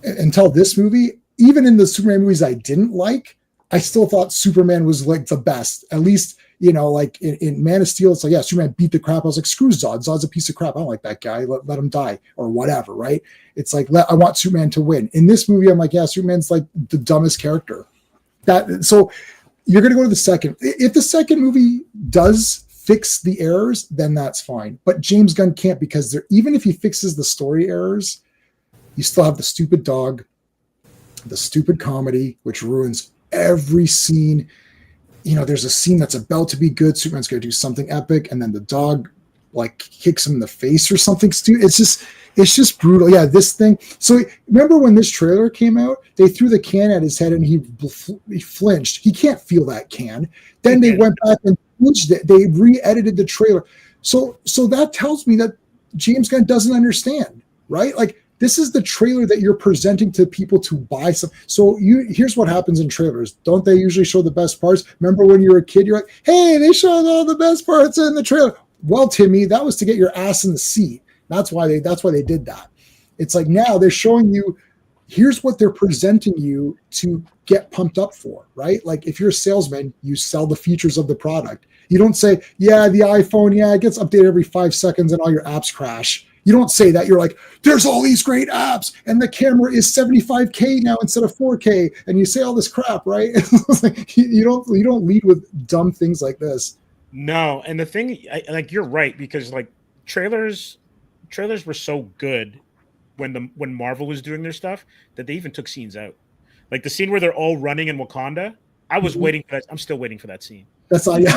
even in the Superman movies I didn't like, I still thought Superman was like the best. At least, like in Man of Steel, it's like, yeah, Superman beat the crap. I was like, screw Zod. Zod's a piece of crap. I don't like that guy. Let him die or whatever, right? It's like, I want Superman to win. In this movie, I'm like, yeah, Superman's like the dumbest character. So you're going to go to the second. If the second movie does fix the errors, then that's fine. But James Gunn can't, because even if he fixes the story errors, you still have the stupid dog, the stupid comedy, which ruins every scene. There's a scene that's about to be good. Superman's going to do something epic, and then the dog like kicks him in the face or something stupid. It's just brutal. Yeah, this thing. So remember when this trailer came out, they threw the can at his head and he flinched. He can't feel that can. Then they went back and changed it. They re-edited the trailer. So that tells me that James Gunn doesn't understand, right? Like, this is the trailer that you're presenting to people to buy some. So here's what happens in trailers. Don't they usually show the best parts? Remember when you were a kid, you're like, hey, they showed all the best parts in the trailer. Well, Timmy, that was to get your ass in the seat. That's why they did that. It's like, now they're showing you, here's what they're presenting you to get pumped up for, right? Like, if you're a salesman, you sell the features of the product. You don't say, yeah, the iPhone, yeah, it gets updated every 5 seconds and all your apps crash. You don't say that. You're like, there's all these great apps and the camera is 75K now instead of 4K. And you say all this crap, right? you don't lead with dumb things like this. No. And the thing, you're right, because like trailers were so good when Marvel was doing their stuff that they even took scenes out. Like the scene where they're all running in Wakanda. I was waiting for that. I'm still waiting for that scene. That's all. Yeah.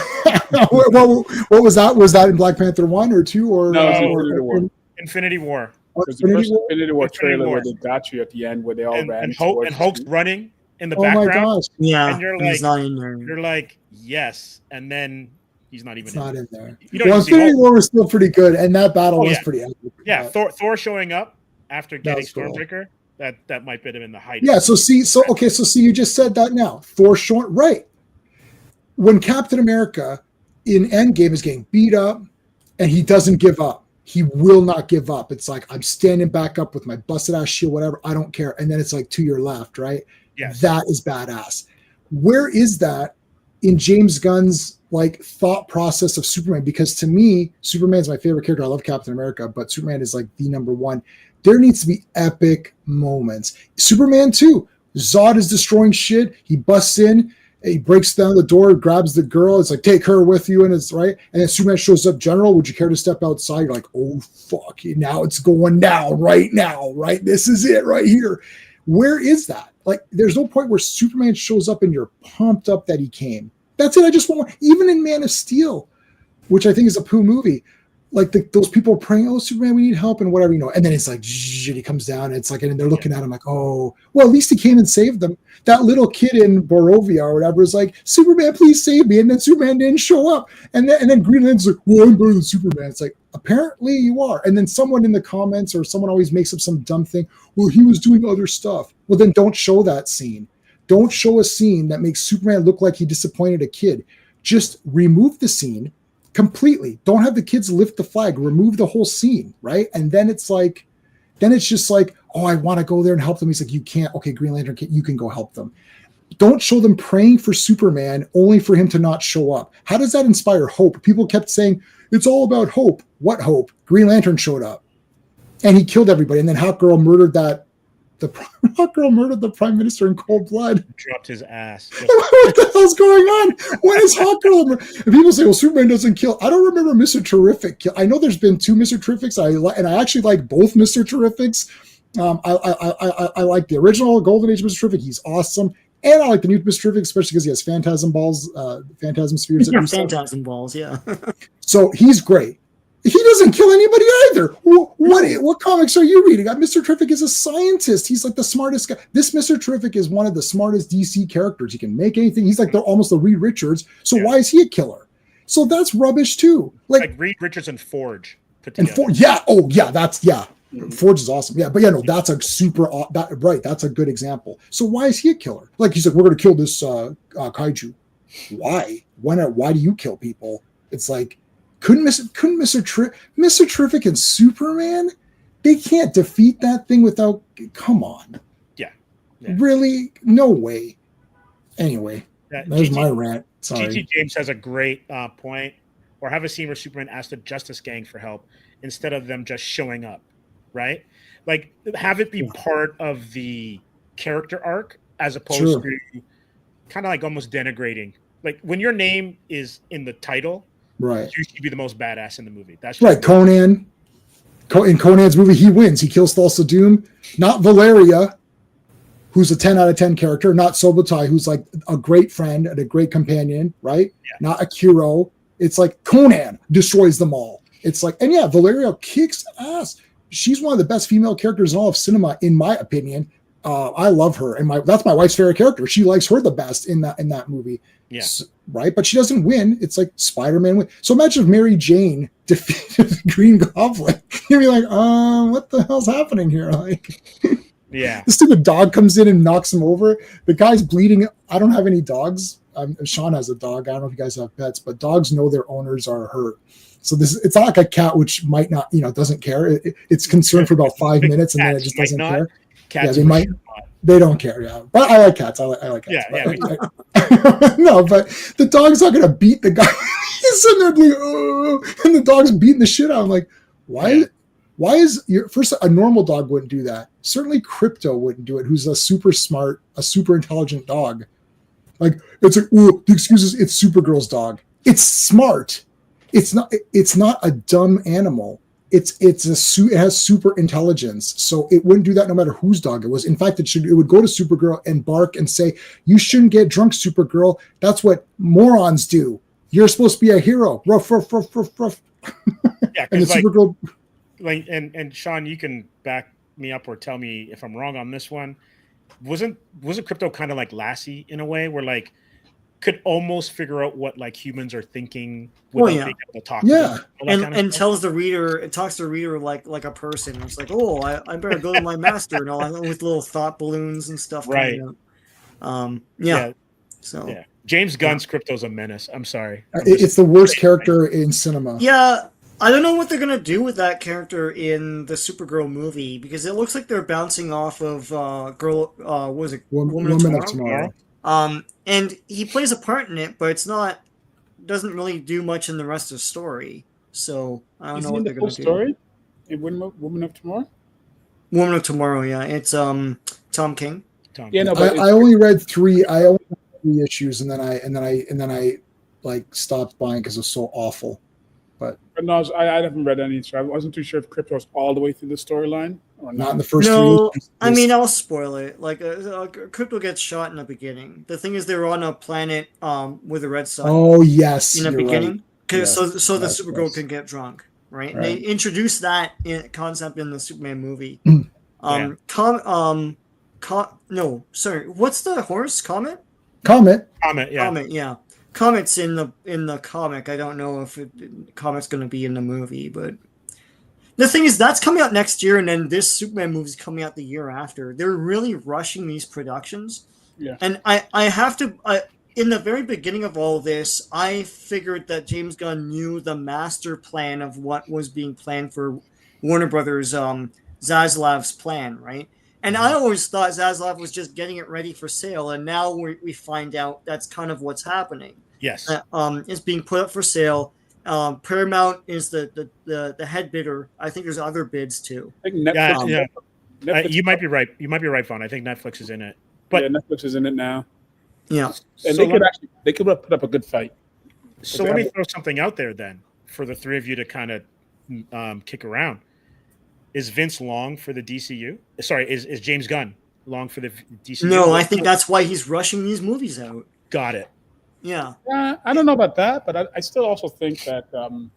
What was that? Was that in Black Panther 1 or 2 or? No, Infinity War. Infinity War trailer where they got you at the end, where they all ran. And Hulk's running in the background. Oh my gosh! Yeah, and you're like, he's not in there. You're like, yes, and then he's not even. Not in there. Infinity War was still pretty good, and that battle was pretty epic. Yeah, Thor showing up after getting Stormbreaker. Cool. That might put him in the height. Yeah. So you just said that now. Thor short right. When Captain America in Endgame is getting beat up, and he doesn't give up. He will not give up. It's like, I'm standing back up with my busted ass shield, whatever. I don't care. And then it's like to your left, right? Yes. That is badass. Where is that in James Gunn's like thought process of Superman? Because to me, Superman's my favorite character. I love Captain America, but Superman is like the number one. There needs to be epic moments. Superman 2, Zod is destroying shit. He busts in. He breaks down the door, grabs the girl. It's like, take her with you, and it's right. And then Superman shows up. General, would you care to step outside? You're like, oh fuck! Now it's going down right now, right? This is it right here. Where is that? Like, there's no point where Superman shows up and you're pumped up that he came. That's it. I just want, even in Man of Steel, which I think is a poo movie. Like those people are praying, oh, Superman, we need help and whatever, And then it's like, he comes down. And it's like, and they're looking at him like, oh, well, at least he came and saved them. That little kid in Borovia or whatever is like, Superman, please save me. And then Superman didn't show up. And then Green Lantern's like, well, I'm better than Superman. It's like, apparently you are. And then someone in the comments or someone always makes up some dumb thing. Well, he was doing other stuff. Well, then don't show that scene. Don't show a scene that makes Superman look like he disappointed a kid. Just remove the scene completely. Don't have the kids lift the flag. Remove the whole scene, right? And then it's just like, oh, I want to go there and help them. He's like, you can't. Okay, Green Lantern, you can go help them. Don't show them praying for Superman only for him to not show up. How does that inspire hope? People kept saying, it's all about hope. What hope? Green Lantern showed up and he killed everybody. And then Hawkgirl murdered that Hawkgirl murdered the Prime Minister in cold blood. Dropped his ass. What the hell's going on? When is Hawkgirl? And people say, well, Superman doesn't kill. I don't remember Mr. Terrific kill. I know there's been 2 Mr. Terrifics, and I actually like both Mr. Terrifics. I like the original Golden Age Mr. Terrific. He's awesome. And I like the new Mr. Terrific, especially because he has phantasm balls, phantasm spheres. Yeah, phantasm balls, yeah. So he's great. He doesn't kill anybody either. What comics are you reading? Mr. Terrific is a scientist. He's like the smartest guy. This Mr. Terrific is one of the smartest DC characters. He can make anything. He's like almost the Reed Richards. So why is he a killer? So that's rubbish too. Like Reed Richards and Forge put together. Forge is awesome. Yeah, but yeah, no, that's a super right. That's a good example. So why is he a killer? Like he's like, we're going to kill this kaiju. Why? Why do you kill people? It's like. Couldn't Mr. Terrific and Superman? They can't defeat that thing without. Come on. Yeah. Really? No way. Anyway, there's my rant. Sorry. G.T. James has a great point. Or have a scene where Superman asks the Justice Gang for help instead of them just showing up, right? Like have it be part of the character arc as opposed to kind of like almost denigrating. Like when your name is in the title. Right. You should be the most badass in the movie. That's right. Conan. In Conan's movie, he wins. He kills Thulsa Doom. Not Valeria, who's a 10 out of 10 character. Not Subotai, who's like a great friend and a great companion, right? Yeah. Not Akiro. It's like Conan destroys them all. It's like, and yeah, Valeria kicks ass. She's one of the best female characters in all of cinema, in my opinion. I love her, and that's my wife's favorite character. She likes her the best in that movie. Yeah. Right, but she doesn't win. It's like Spider-Man win. So imagine if Mary Jane defeated the Green Goblin. You'd be like, what the hell's happening here? Like, yeah, the stupid dog comes in and knocks him over. The guy's bleeding. I don't have any dogs. Sean has a dog. I don't know if you guys have pets, but dogs know their owners are hurt. So it's not like a cat which might not, doesn't care. It's concerned for about 5 minutes and then it just doesn't care. Cats they might. They don't care, yeah. But I like cats. I like cats. Yeah. No, but the dog's not going to beat the guy. He's sitting there like, oh, and the dog's beating the shit out. I'm like, why? Yeah. Why is a normal dog wouldn't do that? Certainly Crypto wouldn't do it, who's a super smart, a super intelligent dog. Like, it's like, oh, the excuse is it's Supergirl's dog. It's smart. It's not a dumb animal. It has super intelligence, so it wouldn't do that no matter whose dog it was. In fact, it would go to Supergirl and bark and say, "You shouldn't get drunk, Supergirl. That's what morons do. You're supposed to be a hero." Ruff, ruff, ruff, ruff, ruff. Yeah, and Supergirl. And Sean, you can back me up or tell me if I'm wrong on this one. Wasn't Crypto kind of like Lassie in a way, where like could almost figure out what like humans are thinking without being able to talk to them, and tells the reader, it talks to the reader like a person. It's like, oh, I better go to my master and all, with little thought balloons and stuff. Right. So James Gunn's Crypto's a menace. I'm sorry. It's the worst character in cinema. Yeah. I don't know what they're gonna do with that character in the Supergirl movie, because it looks like they're bouncing off of Woman of Tomorrow. And he plays a part in it, but doesn't really do much in the rest of the story. So I don't know what they're going to do. Story in Woman of Tomorrow. Woman of Tomorrow, yeah, it's Tom King. Yeah, no, but I only read 3. I only read 3 issues, and then I like stopped buying because it was so awful. But no, I haven't read any, so I wasn't too sure if Crypto's all the way through the storyline or not in the first 3 issues. I mean, I'll spoil it. Like, Crypto gets shot in the beginning. The thing is, they're on a planet with a red sun. Oh yes, in the beginning, right. Yes, so the Supergirl can get drunk, right? And they introduce that concept in the Superman movie. What's the horse? Comet. Yeah. Comet's in the comic. I don't know if Comet's going to be in the movie, but the thing is, that's coming out next year, and then this Superman movie is coming out the year after. They're really rushing these productions. Yeah. And I have to. In the very beginning of all this, I figured that James Gunn knew the master plan of what was being planned for Warner Brothers, Zaslav's plan, right? And I always thought Zaslav was just getting it ready for sale, and now we find out that's kind of what's happening. Yes. It's being put up for sale. Paramount is the head bidder. I think there's other bids too. I think Netflix. You might be right. You might be right, Vaughn. I think Netflix is in it. But Netflix is in it now. Yeah. And so they could put up a good fight. So let me throw something out there then for the three of you to kind of kick around. Is Vince long for the DCU? Sorry, is James Gunn long for the DCU? No, I think that's why he's rushing these movies out. Got it. Yeah. I don't know about that, but I still also think that a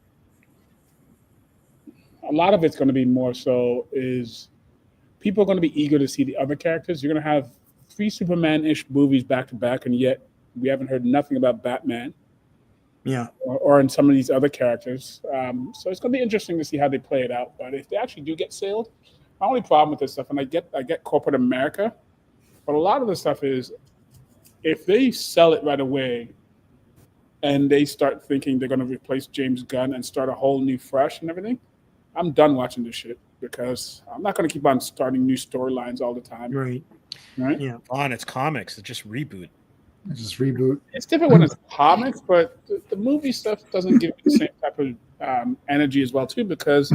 lot of it's going to be more so is people are going to be eager to see the other characters. You're going to have 3 Superman-ish movies back to back, and yet we haven't heard nothing about Batman. Yeah. Or in some of these other characters. So it's going to be interesting to see how they play it out. But if they actually do get sailed, my only problem with this stuff, and I get corporate America, but a lot of the stuff is if they sell it right away and they start thinking they're going to replace James Gunn and start a whole new fresh and everything, I'm done watching this shit because I'm not going to keep on starting new storylines all the time. Right. Yeah. Vaughn, it's comics. It's just reboot. Just reboot. It's different when it's comics, but the movie stuff doesn't give me the same type of energy as well too, because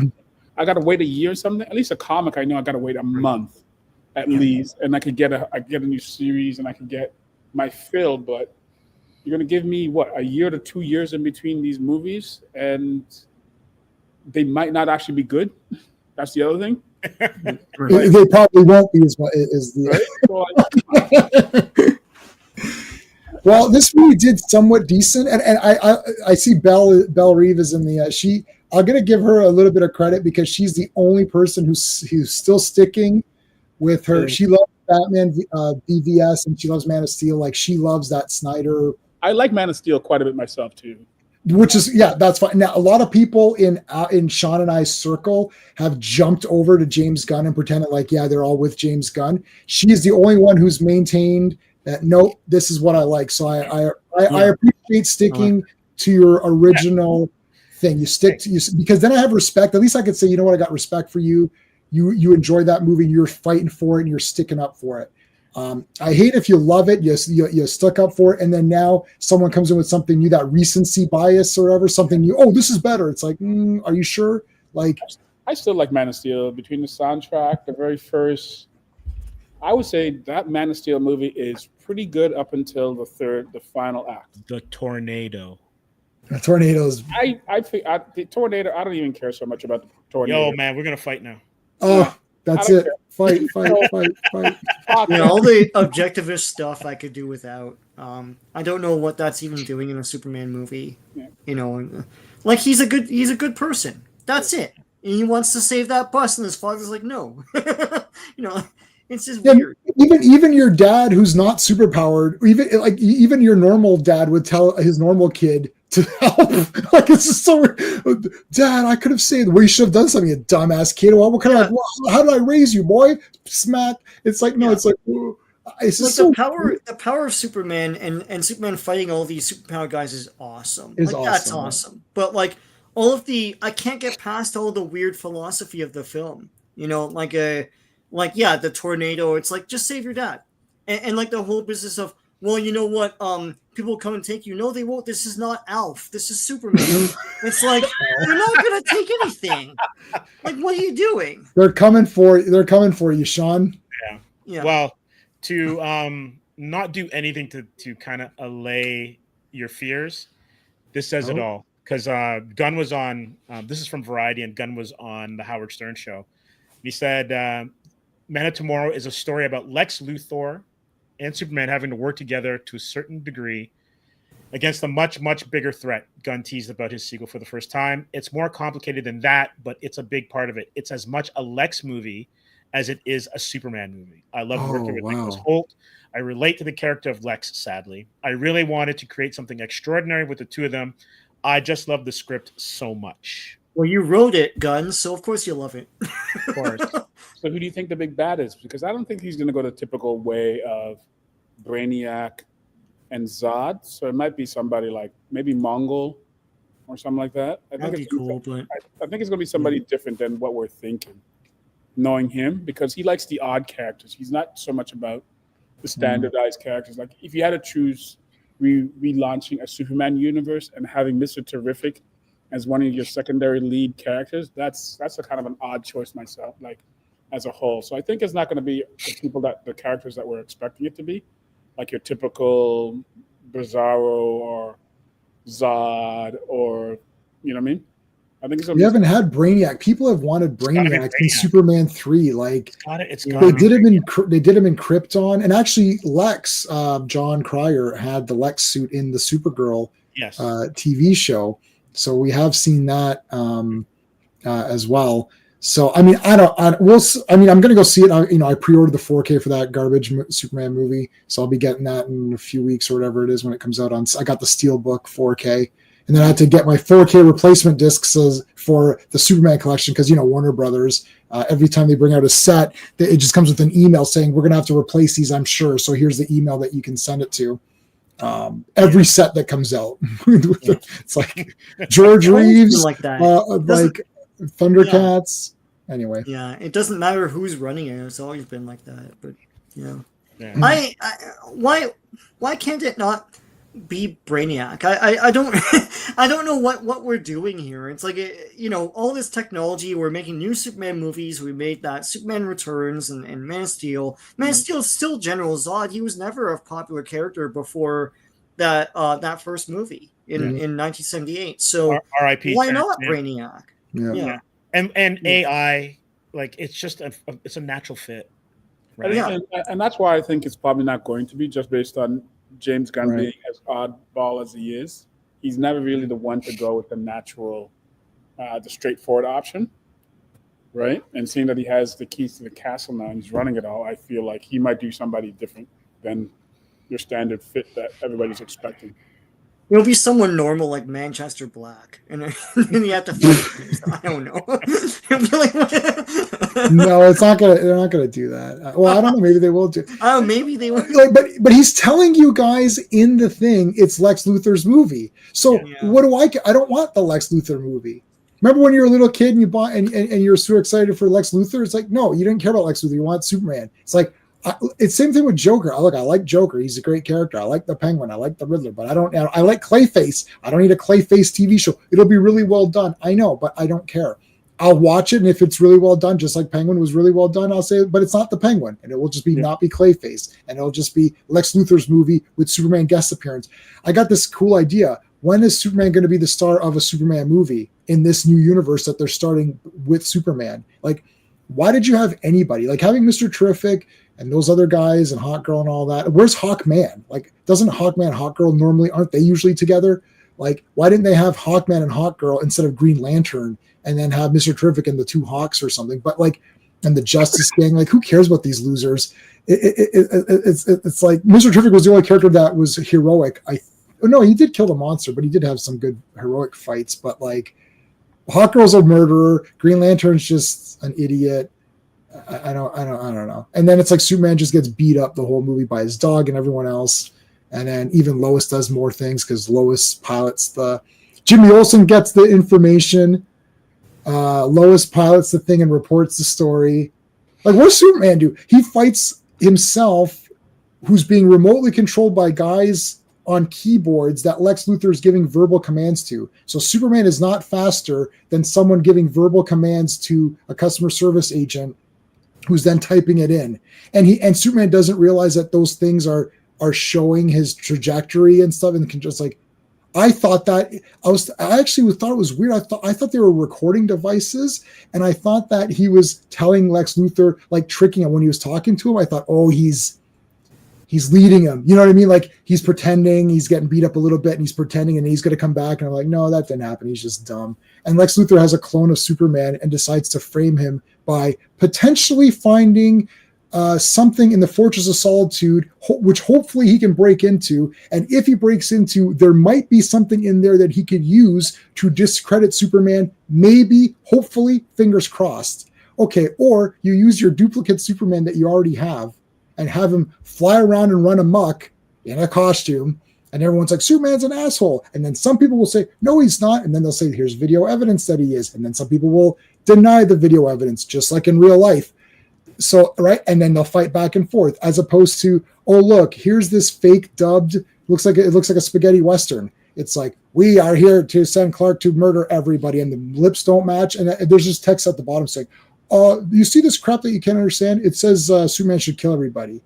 I got to wait a year or something. At least a comic, I know I got to wait a month at least, and I could get a new series and I could get my fill. But you're gonna give me a year to 2 years in between these movies, and they might not actually be good. That's the other thing. They probably won't be. Is the Right? Well, this movie did somewhat decent, and I see Belle Reeve is in the I'm gonna give her a little bit of credit because she's the only person who's still sticking with her. She loves Batman BVS and she loves Man of Steel. Like she loves that Snyder. I like Man of Steel quite a bit myself too. Which is that's fine. Now a lot of people in Sean and I's circle have jumped over to James Gunn and pretended like they're all with James Gunn. She is the only one who's maintained that no, this is what I like. So I appreciate sticking to your original thing. You stick to because then I have respect. At least I could say, you know what, I got respect for you. You enjoy that movie and you're fighting for it and you're sticking up for it. I hate if you love it, you stuck up for it, and then now someone comes in with something new, that recency bias or whatever, something new. Oh, this is better. It's like, are you sure? Like, I still like Man of Steel. Between the soundtrack, the very first, I would say that Man of Steel movie is pretty good up until the final act. The tornado. The tornadoes. I think the tornado. I don't even care so much about the tornado. Yo, man, we're gonna fight now. Oh, that's it. Care. Fight. All the objectivist stuff I could do without. I don't know what that's even doing in a Superman movie. Yeah. Like he's a good person. That's it. And he wants to save that bus, and his father's like, no. It's just weird. Even your dad, who's not superpowered, even your normal dad would tell his normal kid to help. Like it's just so weird. Dad, I could have saved. Well, you should have done something, you dumbass kid. Well, what kind of how did I raise you, boy? Smack. It's like no. It's like it's just the power of Superman and Superman fighting all these superpowered guys is awesome. That's awesome. But all of I can't get past all the weird philosophy of the film. The tornado. It's like just save your dad, and the whole business of well, you know what? People will come and take you. No, they won't. This is not Alf. This is Superman. It's like they're not gonna take anything. Like, what are you doing? They're coming for you, Sean. Yeah. Well, to not do anything to kind of allay your fears, this says it all. Because Gunn was on. This is from Variety, and Gunn was on the Howard Stern show. He said, "Man of Tomorrow is a story about Lex Luthor and Superman having to work together to a certain degree against a much, much bigger threat." Gunn teased about his sequel for the first time. It's more complicated than that, but it's a big part of it. It's as much a Lex movie as it is a Superman movie. I love working with Nicholas Hoult. I relate to the character of Lex, sadly. I really wanted to create something extraordinary with the two of them. I just love the script so much. Well, you wrote it, Gunn, so of course you love it. Of course. So who do you think the big bad is? Because I don't think he's going to go the typical way of Brainiac and Zod. So it might be somebody like maybe Mongol or something like that. That'd be cool, but I think it's going to be somebody different than what we're thinking, knowing him, because he likes the odd characters. He's not so much about the standardized characters. Like if you had to choose relaunching a Superman universe and having Mr. Terrific as one of your secondary lead characters, that's a kind of an odd choice myself. Like as a whole. So I think it's not going to be the characters that we're expecting it to be, like your typical Bizarro or Zod, or you know what I mean. I think it's we haven't had Brainiac. People have wanted Brainiac in Superman 3. Like they did him in Krypton, and actually Lex, John Cryer had the Lex suit in the Supergirl TV show. So we have seen that as well. So I mean, I'm going to go see it. I pre-ordered the 4K for that garbage Superman movie, so I'll be getting that in a few weeks or whatever it is when it comes out. I got the Steelbook 4K. And then I had to get my 4K replacement discs for the Superman collection because, Warner Brothers, every time they bring out a set, it just comes with an email saying, we're going to have to replace these, I'm sure. So here's the email that you can send it to. Every set that comes out. It's like George Reeves, like that. Like Thundercats. Yeah. Anyway. Yeah, it doesn't matter who's running it. It's always been like that. But, yeah. Why can't it not be Brainiac? I don't I don't know what we're doing here. It's like all this technology. We're making new Superman movies. We made that Superman Returns and Man of Steel. Man of Steel is still General Zod. He was never a popular character before that first movie in 1978. So R.I.P. Why not Brainiac? Yeah. And AI, like it's just it's a natural fit, right? And that's why I think it's probably not going to be, just based on James Gunn being as oddball as he is. He's never really the one to go with the natural, the straightforward option, right? And seeing that he has the keys to the castle now and he's running it all, I feel like he might do somebody different than your standard fit that everybody's expecting. It'll be someone normal like Manchester Black, and then you have to fight. I don't know. No, it's not gonna. They're not gonna do that. Well, I don't know. Maybe they will do. Oh, maybe they will. But he's telling you guys in the thing it's Lex Luthor's movie. So what do I don't want the Lex Luthor movie. Remember when you were a little kid and you bought and you were so excited for Lex Luthor? It's like, no, you didn't care about Lex Luthor. You want Superman. It's like. It's same thing with Joker. I like Joker. He's a great character. I like the Penguin. I like the Riddler, but I like Clayface. I don't need a Clayface TV show. It'll be really well done. I know, but I don't care. I'll watch it, and if it's really well done, just like Penguin was really well done, I'll say, but it's not the Penguin, and it will just be not be Clayface, and it'll just be Lex Luthor's movie with Superman guest appearance. I got this cool idea. When is Superman going to be the star of a Superman movie in this new universe that they're starting with Superman? Like, why did you have anybody? Like having Mr. Terrific and those other guys and Hawkgirl and all that. Where's Hawkman? Like, doesn't Hawkman and Hawkgirl normally, aren't they usually together? Like, why didn't they have Hawkman and Hawkgirl instead of Green Lantern and then have Mr. Terrific and the two Hawks or something? But like, and the Justice Gang, like, who cares about these losers? It's like Mr. Terrific was the only character that was heroic. No, he did kill the monster, but he did have some good heroic fights. But like, Hawkgirl's a murderer. Green Lantern's just an idiot. I don't know. And then it's like Superman just gets beat up the whole movie by his dog and everyone else. And then even Lois does more things because Lois pilots Jimmy Olsen gets the information. Lois pilots the thing and reports the story. Like, what does Superman do? He fights himself, who's being remotely controlled by guys on keyboards that Lex Luthor is giving verbal commands to. So Superman is not faster than someone giving verbal commands to a customer service agent who's then typing it in. And Superman doesn't realize that those things are showing his trajectory and stuff. And just like, I thought actually thought it was weird. I thought they were recording devices, and I thought that he was telling Lex Luthor, like tricking him when he was talking to him. I thought, oh, he's leading him. You know what I mean? Like he's pretending, he's getting beat up a little bit and he's pretending and he's going to come back. And I'm like, no, that didn't happen. He's just dumb. And Lex Luthor has a clone of Superman and decides to frame him by potentially finding something in the Fortress of Solitude, which hopefully he can break into. And if he breaks into, there might be something in there that he could use to discredit Superman. Maybe, hopefully, fingers crossed. Okay, or you use your duplicate Superman that you already have and have him fly around and run amok in a costume. And everyone's like, Superman's an asshole. And then some people will say, no, he's not. And then they'll say, here's video evidence that he is. And then some people will deny the video evidence, just like in real life. So, right. And then they'll fight back and forth, as opposed to, oh, look, here's this fake dubbed, it looks like a spaghetti Western. It's like, we are here to send Clark to murder everybody. And the lips don't match. And there's just text at the bottom saying, you see this crap that you can't understand? It says Superman should kill everybody.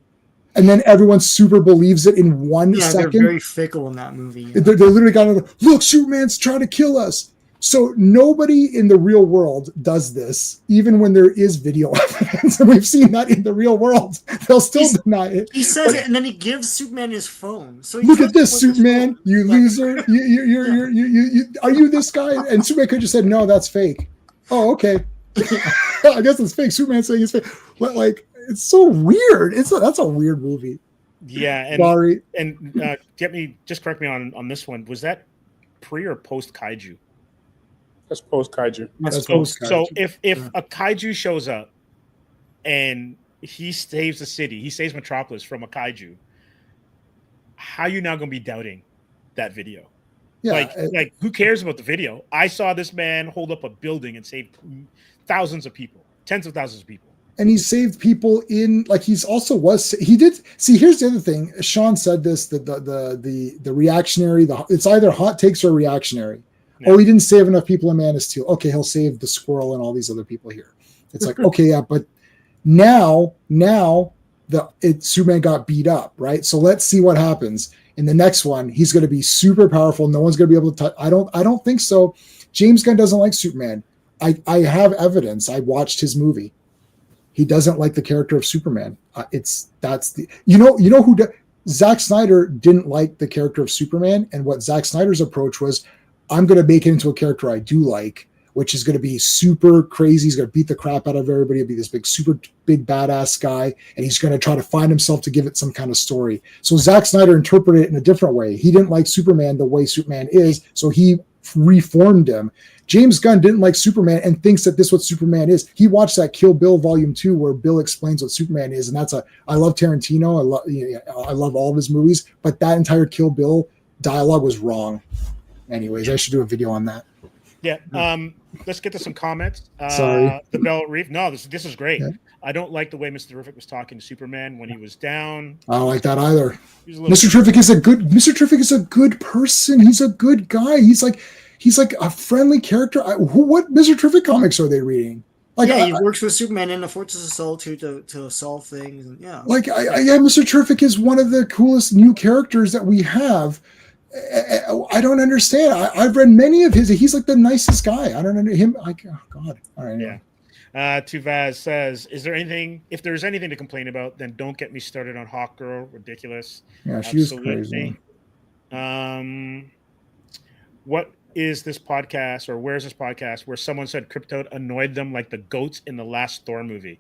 And then everyone super believes it in 1 second. They're very fickle in that movie. They literally got to look, Superman's trying to kill us. So nobody in the real world does this, even when there is video evidence. And we've seen that in the real world. They'll still deny it. He says it, and then he gives Superman his phone. So look at this, Superman, you loser. You are you this guy? And Superman could have just said, no, that's fake. Oh, okay. I guess it's fake. Superman saying it's fake. But like, it's so weird. That's a weird movie. Yeah, and sorry. And just correct me on this one. Was that pre or post kaiju? That's post kaiju. So if a kaiju shows up and he saves the city, he saves Metropolis from a kaiju, how are you now going to be doubting that video? Yeah, like who cares about the video? I saw this man hold up a building and save thousands of people, tens of thousands of people. And he saved people in, like, he's also he did see. Here's the other thing. Sean said this, the reactionary, it's either hot takes or reactionary. Yeah. Oh, he didn't save enough people in Man of Steel. Okay, he'll save the squirrel and all these other people here. It's like, okay, yeah, but now Superman got beat up, right? So let's see what happens in the next one. He's going to be super powerful. No one's going to be able to touch. I don't think so. James Gunn doesn't like Superman. I have evidence. I watched his movie. He doesn't like the character of Superman. Zack Snyder didn't like the character of Superman, and what Zack Snyder's approach was, I'm going to make it into a character I do like, which is going to be super crazy. He's going to beat the crap out of everybody. He'll be this super big badass guy, and he's going to try to find himself to give it some kind of story. So Zack Snyder interpreted it in a different way. He didn't like Superman the way Superman is, so he reformed him. James Gunn didn't like Superman and thinks that this is what Superman is. He watched that Kill Bill Volume 2 where Bill explains what Superman is, and I love Tarantino. I love all of his movies, but that entire Kill Bill dialogue was wrong. Anyways, I should do a video on that. Yeah. Let's get to some comments. Sorry. The Bell Reef. No, this is great. Yeah. I don't like the way Mr. Terrific was talking to Superman when he was down. I don't like that either. Mr. Terrific is a good person. He's a good guy. He's like a friendly character. What Mr. Terrific comics are they reading? He works with Superman in the Fortress of Solitude to solve things. And Mr. Terrific is one of the coolest new characters that we have. I don't understand. I've read many of his. He's like the nicest guy. I don't know him. Oh God. All right. Yeah. Tuvaz says, "Is there anything? If there's anything to complain about, then don't get me started on Hawkgirl. Ridiculous. Yeah, she was crazy. What is this podcast, or where's this podcast where someone said Krypton annoyed them like the goats in the last Thor movie?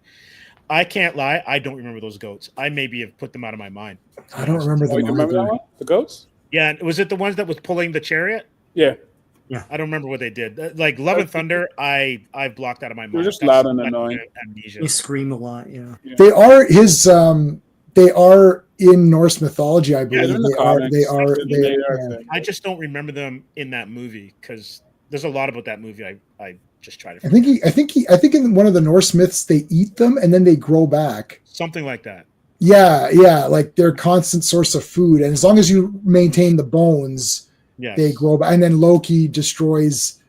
I can't lie. I don't remember those goats. I maybe have put them out of my mind. I don't remember them. You remember that one? The goats? Yeah, was it the ones that was pulling the chariot? Yeah. I don't remember what they did. Like Love and Thunder, I've blocked out of my mind. They're just loud and annoying. Amnesia. They scream a lot. Yeah. They are his. They are in Norse mythology, I believe. They are. I just don't remember them in that movie because there's a lot about that movie. I just try to. I think in one of the Norse myths they eat them and then they grow back. Something like that. Yeah, like they're a constant source of food, and as long as you maintain the bones, they grow back. And then Loki destroys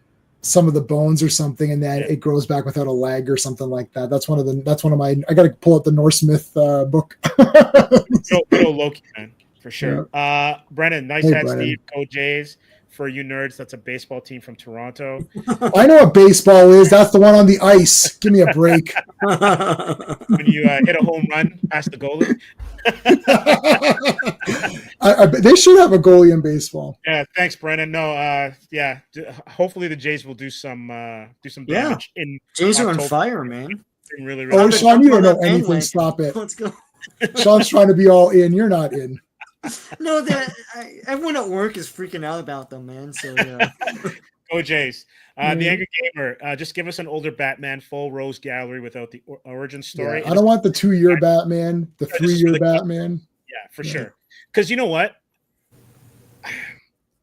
some of the bones or something, and then it grows back without a leg or something like that. That's one of my. I got to pull up the Norse myth book. Go Loki, man, for sure. Yeah. Brennan, nice head, Steve. Go Jays. For you nerds, that's a baseball team from Toronto. I know what baseball is. That's the one on the ice. Give me a break. When you hit a home run past the goalie. They should have a goalie in baseball. Yeah, thanks, Brennan. No, hopefully the Jays will do some damage. Jays are on fire, man. Really, oh, Sean, you don't know anything. Stop it. Let's go. Sean's trying to be all in. You're not in. No, everyone at work is freaking out about them, man. So yeah. Go Jays. The Angry Gamer, just give us an older Batman full Rose Gallery without the origin story. Yeah, I don't want the 2-year Batman, the 3-year Batman. Yeah, for sure. Because you know what?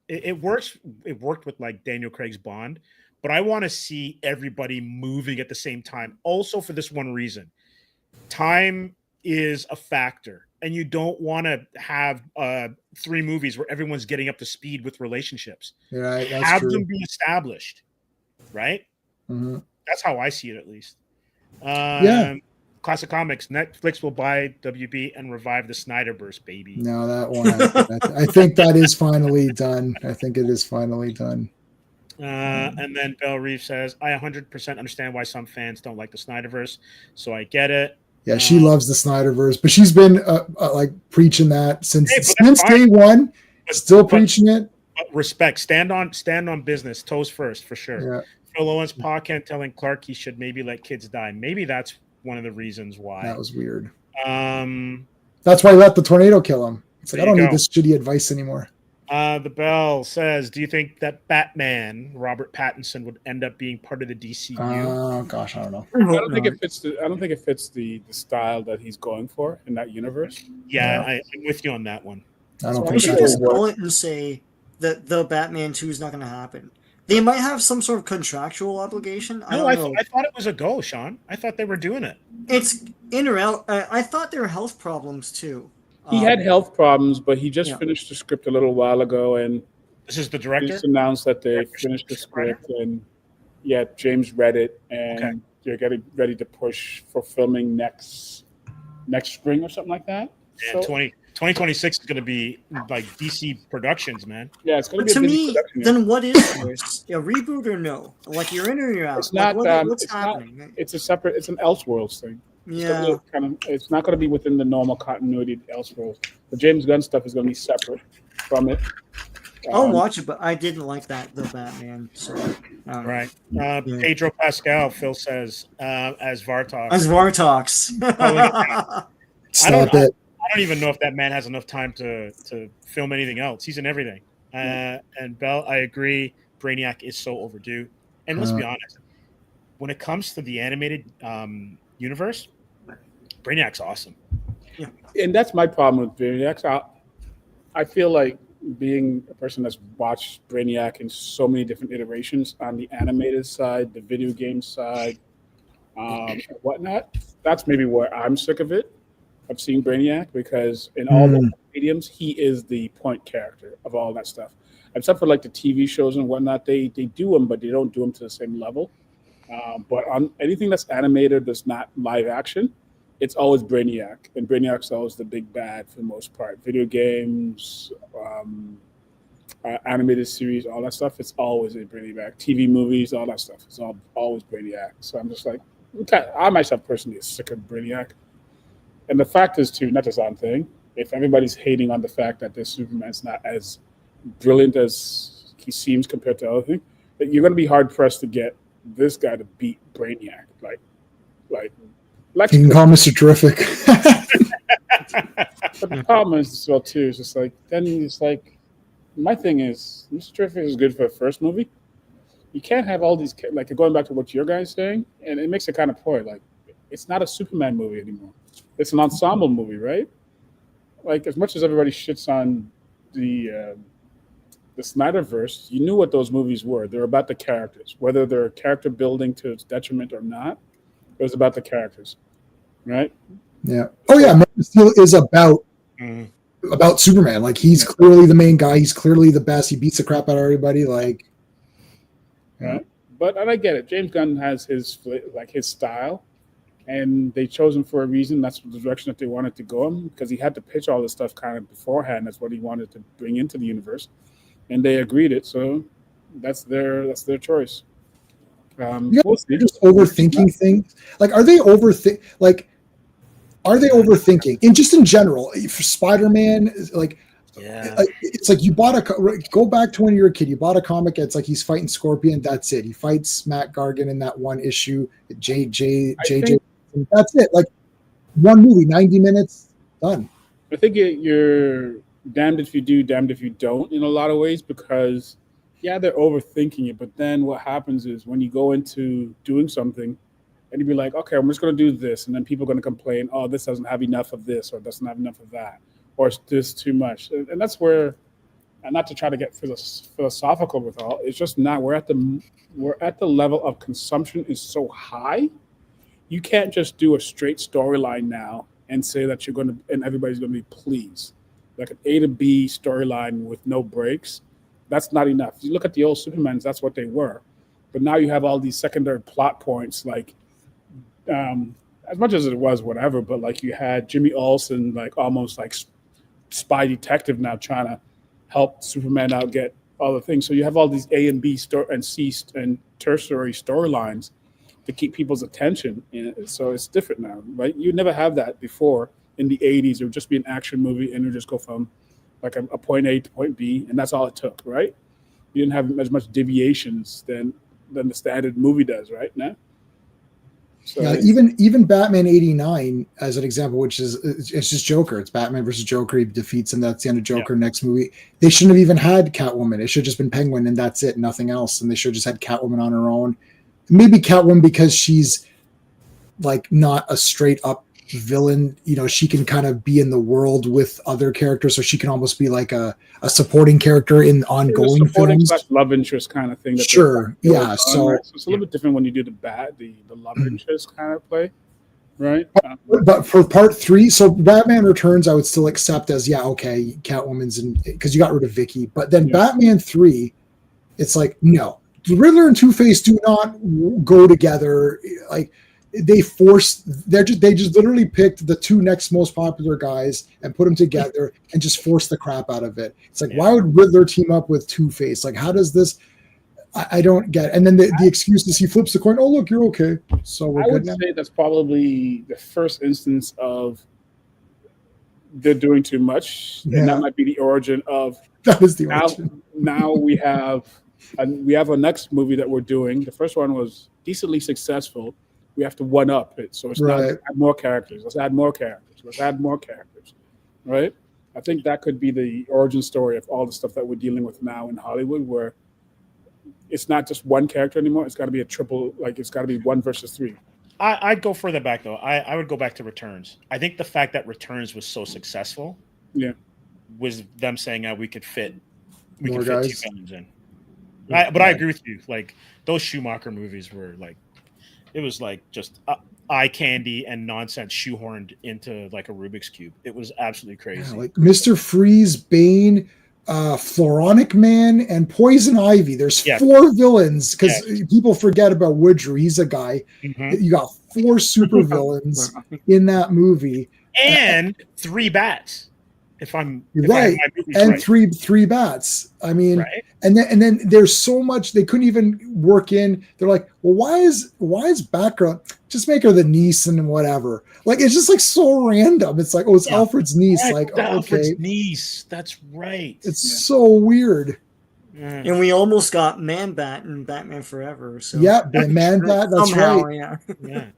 It works. It worked with like Daniel Craig's Bond, but I want to see everybody moving at the same time. Also, for this one reason, time is a factor. And you don't want to have 3 movies where everyone's getting up to speed with relationships. Right, have them be established, right? Mm-hmm. That's how I see it, at least. Yeah. Classic Comics. Netflix will buy WB and revive the Snyderverse, baby. No, that one. I think that is finally done. I think it is finally done. And then Bell Reeve says, I 100% understand why some fans don't like the Snyderverse, so I get it. Yeah, she loves the Snyderverse, but she's been like preaching that since day one. Still preaching it. But respect, stand on business, toes first for sure. Yeah. Phil Owens, Pa Kent telling Clark he should maybe let kids die. Maybe that's one of the reasons why. That was weird. That's why he let the tornado kill him. It's like, I don't need go. this shitty advice anymore. The Bell says, do you think that Batman, Robert Pattinson, would end up being part of the DCU? Oh gosh, I don't know. I don't think it fits the style that he's going for in that universe. Yeah, I'm with you on that one. I don't We think should so. just call it and say that the Batman 2 is not going to happen. They might have some sort of contractual obligation. I don't know. I thought it was a go, Sean. I thought they were doing it. It's in or out. I thought there were health problems too. He had health problems, but he just finished the script a little while ago, and this is the director. Just announced that they finished the script, and James read it, and they're getting ready to push for filming next spring or something like that. Yeah, 2026 is going to be like DC Productions, man. Yeah, it's going to be. To me, then what is this? A reboot or no? Like you're in or you're out? It's not. What's happening? It's a separate. It's an Elseworlds thing. Yeah. It's not going to be within the normal continuity of Elseworlds. The James Gunn stuff is going to be separate from it. I'll watch it, but I didn't like the Batman. So right. Pedro Pascal, Phil says, as Vartox. As Vartox. I don't even know if that man has enough time to film anything else. He's in everything. And Bell, I agree. Brainiac is so overdue. And let's be honest, when it comes to the animated universe, Brainiac's awesome. Yeah. And that's my problem with Brainiac. I feel like being a person that's watched Brainiac in so many different iterations on the animated side, the video game side, and whatnot, that's maybe where I'm sick of it. I've seen Brainiac because in all the mediums, he is the point character of all that stuff. Except for like the TV shows and whatnot, they do them, but they don't do them to the same level. But on anything that's animated, that's not live action, it's always Brainiac. And Brainiac's always the big bad for the most part. Video games, animated series, all that stuff, it's always a Brainiac. TV movies, all that stuff, it's always Brainiac. So I'm just like, okay, I myself personally is sick of Brainiac. And the fact is, too, not just on thing, if everybody's hating on the fact that this Superman's not as brilliant as he seems compared to other things, that you're going to be hard-pressed to get this guy to beat Brainiac. Like Lex. You can call Mr. Terrific. But the problem is, as well, too, is just like, then it's like, my thing is, Mr. Terrific is good for the first movie. You can't have all these, like, going back to what your guy's saying, and it makes it kind of poor. Like, it's not a Superman movie anymore. It's an ensemble movie, right? Like, as much as everybody shits on the Snyderverse, you knew what those movies were. They're about the characters. Whether they're character building to its detriment or not, it was about the characters, right? Yeah. Oh, yeah. Man of Steel is about Superman. Like, he's clearly the main guy. He's clearly the best. He beats the crap out of everybody. Like, right. But and I get it. James Gunn has his style. And they chose him for a reason. That's the direction that they wanted to go in, because he had to pitch all this stuff kind of beforehand. That's what he wanted to bring into the universe, and they agreed it. So that's their choice. We'll just overthinking things. Like, are they overthinking? In just in general for Spider-Man? Like, it's like you bought go back to when you were a kid. You bought a comic. It's like he's fighting Scorpion. That's it. He fights Matt Gargan in that one issue. JJ. That's it. Like, one movie, 90 minutes, done. I think you're damned if you do, damned if you don't in a lot of ways, because, they're overthinking it. But then what happens is when you go into doing something and you be like, okay, I'm just going to do this. And then people are going to complain, oh, this doesn't have enough of this, or doesn't have enough of that, or it's this too much. And that's where, and not to try to get philosophical with all, it's just not, we're at the level of consumption is so high. You can't just do a straight storyline now and say that and everybody's going to be pleased. Like an A to B storyline with no breaks, that's not enough. You look at the old Supermans, that's what they were. But now you have all these secondary plot points, like as much as it was whatever, but like you had Jimmy Olsen, like almost like spy detective now trying to help Superman out get all the things. So you have all these A and B and C and tertiary storylines to keep people's attention. So it's different now, right? You never have that before. In the 80s, it would just be an action movie, and it would just go from like a point A to point B, and that's all it took, right? You didn't have as much deviations than the standard movie does, right? Now, so yeah, even Batman '89 as an example, which is it's just Joker. It's Batman versus Joker. He defeats him. That's the end of Joker. Yeah. Next movie, they shouldn't have even had Catwoman. It should have just been Penguin, and that's it, nothing else. And they should have just had Catwoman on her own. Maybe Catwoman because she's like not a straight up villain, you know, she can kind of be in the world with other characters, so she can almost be like a supporting character in ongoing films, love interest kind of thing. Sure, yeah. So it's a little bit different when you do the love interest kind of play, right? But for part 3, so Batman Returns, I would still accept as okay, Catwoman's in because you got rid of Vicky, but then Batman 3, it's like no, the Riddler and Two-Face do not go together, like. They just literally picked the 2 next most popular guys and put them together and just forced the crap out of it. It's like, why would Riddler team up with Two-Face? Like, how does this? I don't get it. And then the excuse is he flips the coin. Oh, look, you're okay. So we're good now. I would say that's probably the first instance of they're doing too much, and that might be the origin of. That is the origin. Now we have a next movie that we're doing. The first one was decently successful. We have to one up it, so it's not add more characters. Let's add more characters. Let's add more characters, right? I think that could be the origin story of all the stuff that we're dealing with now in Hollywood, where it's not just one character anymore. It's got to be a triple, like it's got to be 1 versus 3. I'd go further back though. I would go back to Returns. I think the fact that Returns was so successful, was them saying we could fit 2 villains in. But I agree with you. Like those Schumacher movies were like. It was like just eye candy and nonsense shoehorned into like a Rubik's Cube. It was absolutely crazy. Yeah, like Mr. Freeze, Bane, Floronic Man, and Poison Ivy. There's 4 villains because people forget about Woodrow. He's a guy. Mm-hmm. You got 4 super villains in that movie. And 3 bats. If I'm right, and right. three bats. I mean, and then there's so much they couldn't even work in. They're like, well, why is background? Just make her the niece and whatever. Like it's just like so random. It's like, oh, it's Alfred's niece. Like Alfred's niece. That's right. It's so weird. And we almost got Man-Bat in Batman Forever. So Man-Bat. That's somehow, right.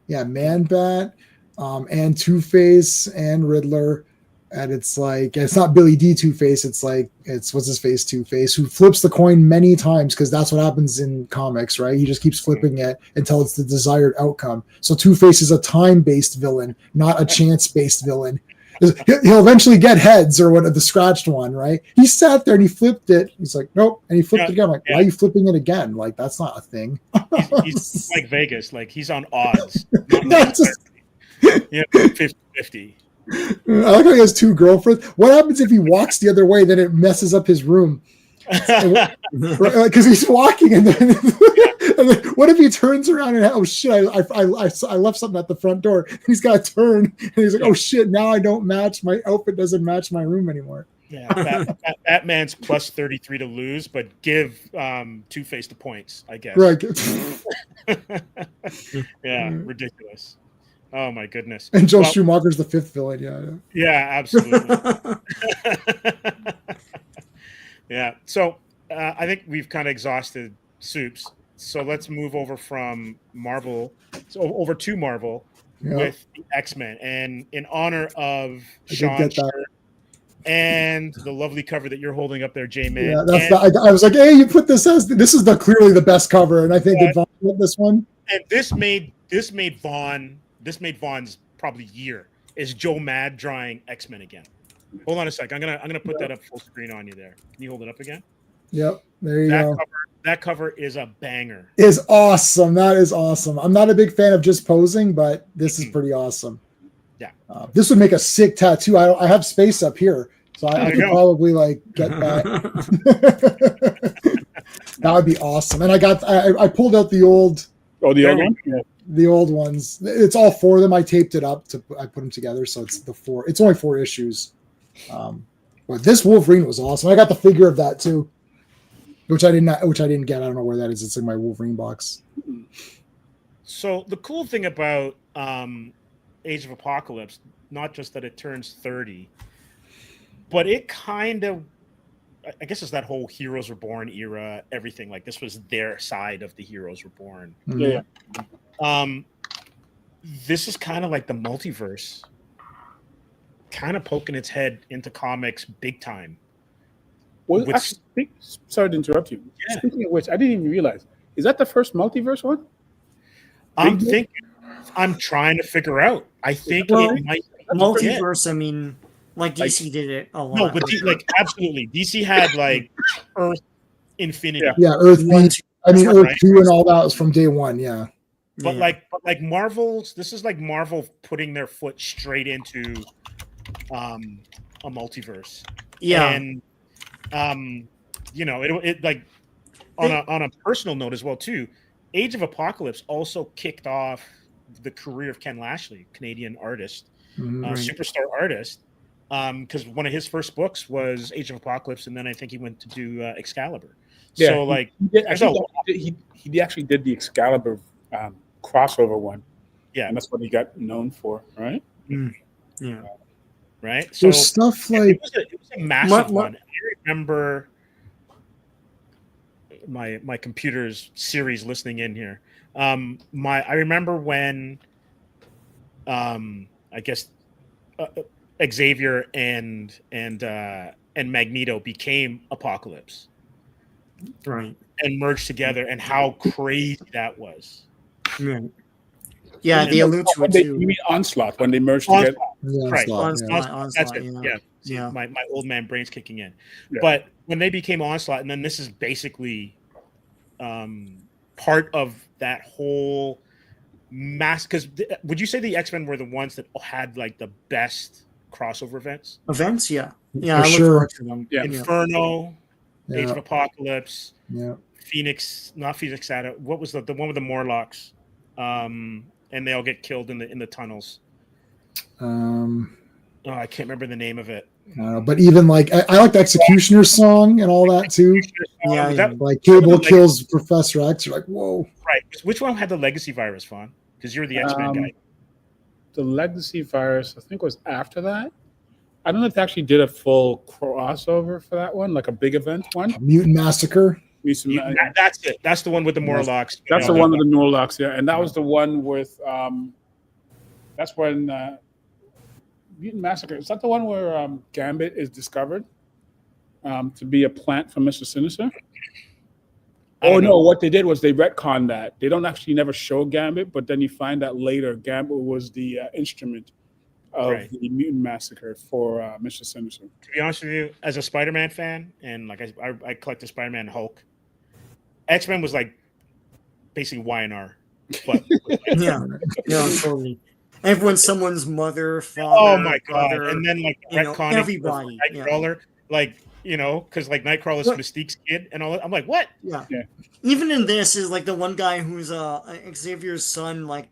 Yeah, Man-Bat, and Two-Face and Riddler. And it's like, it's not Billy D. Two-Face. It's like, it's what's his face Two-Face, who flips the coin many times because that's what happens in comics, right? He just keeps flipping it until it's the desired outcome. So Two-Face is a time-based villain, not a chance-based villain. He'll eventually get heads or the scratched one, right? He sat there and he flipped it. He's like, nope. And he flipped it again. I'm like, why are you flipping it again? Like, that's not a thing. He's like Vegas. Like, he's on odds. 50-50. I like how he has 2 girlfriends. What happens if he walks the other way? Then it messes up his room because he's walking, and then what if he turns around and oh shit, I left something at the front door. He's got to turn, and he's like, oh shit, now I don't match, my outfit doesn't match my room anymore. Yeah, Batman's plus 33 to lose, but give Two-Face the points, I guess. Right. Ridiculous. Oh my goodness! And Joel Schumacher's the 5th villain. Yeah, absolutely. Yeah. So I think we've kind of exhausted Soups. So let's move over from Marvel, over to Marvel with the X-Men, and in honor of Sean and the lovely cover that you're holding up there, J-Man. Yeah, I was like, hey, you put this as this is clearly the best cover, and I think Vaughn did this one. And this made Vaughn's probably year is Joe Mad drawing X-Men again. Hold on a sec. I'm gonna put that up full screen on you there. Can you hold it up again? Yep. There you go. That cover is a banger. Is awesome. That is awesome. I'm not a big fan of just posing, but this is pretty awesome. Yeah. This would make a sick tattoo. I have space up here, so I could probably like get that. That would be awesome. And I pulled out the old. Oh, the old one? the old ones. It's all 4 of them. I taped it up I put them together, so it's the 4. It's only 4 issues. But this Wolverine was awesome. I got the figure of that too, which I didn't get. I don't know where that is. It's in my Wolverine box. So the cool thing about Age of Apocalypse, not just that it turns 30, but it kind of, I guess it's that whole Heroes Reborn era, everything. Like this was their side of the Heroes Reborn. Mhm. Yeah. This is kind of like the multiverse, kind of poking its head into comics big time. Well, With- actually, sorry to interrupt you. Yeah. Speaking of which, I didn't even realize. Is that the first multiverse one? I'm trying to figure out. I think Well, it might be it. Multiverse, I mean, like DC did it a lot. No, but like absolutely, DC had like Earth Infinity, Yeah. Yeah, Earth One, Beat. I mean, That's Earth right. 2 and all that was from day one. Yeah. but yeah. like Marvel's. This is like Marvel putting their foot straight into a multiverse. Yeah. And it like on a personal note as well too. Age of Apocalypse also kicked off the career of Ken Lashley, Canadian artist, Mhm. Right. superstar artist. Because one of his first books was Age of Apocalypse, and then I think he went to do Excalibur. Yeah, So like, He did, I there's think a- he actually did the Excalibur crossover one. Yeah. And that's what he got known for, right? Yeah. right? So There's stuff like it was a massive My- one. I remember my computer's Siri's listening in here. I remember when I guess Xavier and Magneto became Apocalypse Right. and merged together, and how crazy that was. Right. Yeah, they allude to it You too. mean Onslaught when they merged Onslaught. together? Right. Onslaught, yeah. Onslaught, That's it. yeah. Yeah. See, Yeah. my old man brain's kicking in. Yeah. But when they became Onslaught, and then this is basically part of that whole mass. Because would you say the X-Men were the ones that had like the best crossover events? Events, yeah. Yeah, For I look sure. forward to them. Yeah. Inferno, Age of Yeah. Apocalypse, Yeah. Phoenix, not Phoenix Shadow. What was the one with the Morlocks? And they all get killed in the tunnels. Oh, I can't remember the name of it. But even like I like the Executioner's song and all that too. Yeah, Was that- Like Cable kills Professor X. You're like, whoa. right. Which one had the legacy virus, Fawn? Because you're the X-Men guy. The Legacy virus, I think, was after that. I don't know if they actually did a full crossover for that one, like a big event one. Mutant Massacre. That's it. That's the one with the Morlocks. That's the one with the Norlocks, yeah. And that was the one with that's when Mutant Massacre. Is that the one where Gambit is discovered to be a plant from Mr. Sinister? I Oh don't no, know. what they did was they retconned that. They don't actually never show Gambit, but then you find out later Gambit was the instrument of Right. the Mutant Massacre for Mr. Sinister. To be honest with you, as a Spider-Man fan, and like I collected Spider-Man and Hulk, X-Men was like basically Y&R. But Yeah. Yeah, totally. And when someone's mother, father, oh my god! brother, And then like you know, retconning everybody, yeah. Nightcrawler, like because like Nightcrawler's What? Mystique's kid and all that. I'm like, what? yeah. Yeah. Even in this is like the one guy who's Xavier's son, like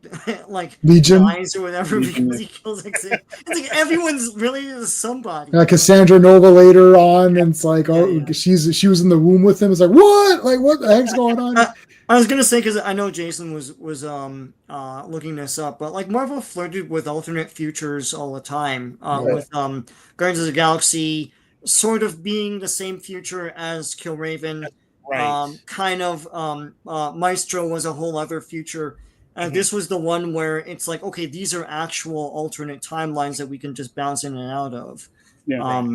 Legion. dies or whatever Legion, because he kills Xavier. It's like everyone's really somebody. Cassandra Nova later on, and it's like, oh, Yeah, yeah. she was in the womb with him. It's like, what? Like, what the heck's going on? I was gonna say because I know Jason was looking this up, but like Marvel flirted with alternate futures all the time, with Guardians of the Galaxy sort of being the same future as Killraven. Right. Kind of Maestro was a whole other future. Mhm. This was the one where it's like, okay, these are actual alternate timelines that we can just bounce in and out of. Yeah.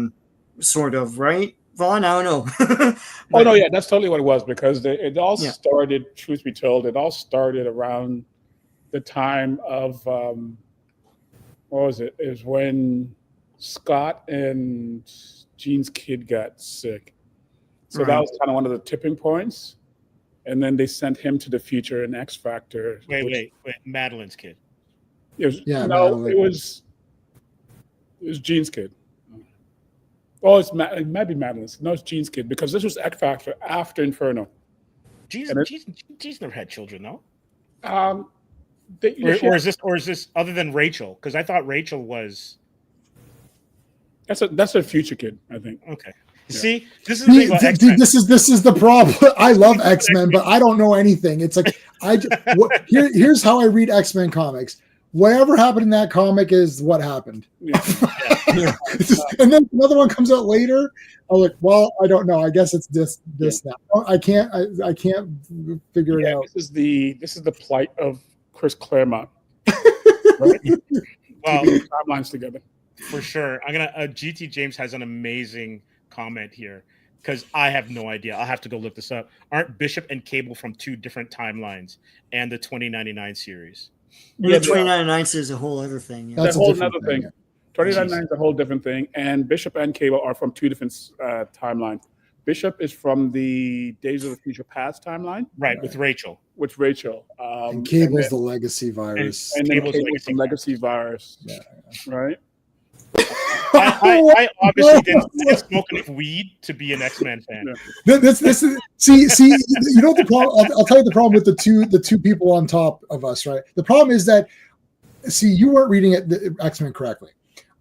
Sort of, right? Vaughn, I don't know. Oh no, yeah, that's totally what it was because it all Yeah. started. Truth be told, it all started around the time of what was it? It was when Scott and Jean's kid got sick, so that Right. was kind of one of the tipping points. And then they sent him to the future in X Factor. Wait. Madeline's kid. It was, Yeah, no, Madeline. it was Jean's kid. Oh, it might be Madeline's. No, it's Jean's kid because this was X Factor after Inferno. Jesus, And Jesus never had children though. Or is this other than Rachel? Because I thought Rachel was. That's a future kid, I think. Okay. Yeah. See, this is the thing about X-Men. This is the problem. I love X-Men, but I don't know anything. It's like here's how I read X-Men comics. Whatever happened in that comic is what happened. Yeah. And then another one comes out later. I'm like, well, I don't know. I guess it's this now. I can't figure it out. This is the plight of Chris Claremont. Well, Keeping the timelines together. For sure. I'm gonna GT James has an amazing comment here because I have no idea. I'll have to go look this up. Aren't Bishop and Cable from two different timelines and the 2099 series? The 2099 is a whole other thing. Yeah. That's a whole other thing. 2099 is a whole different thing, and Bishop and Cable are from two different timelines. Bishop is from the Days of the Future Past timeline, right? With Rachel. And Cable's the legacy virus. And then Cable's the legacy virus. Yeah. Right. I obviously didn't smoke enough weed to be an X-Men fan. Yeah. This is see. You know what the problem? I'll tell you the problem with the two people on top of us. Right. The problem is that you weren't reading the X-Men correctly.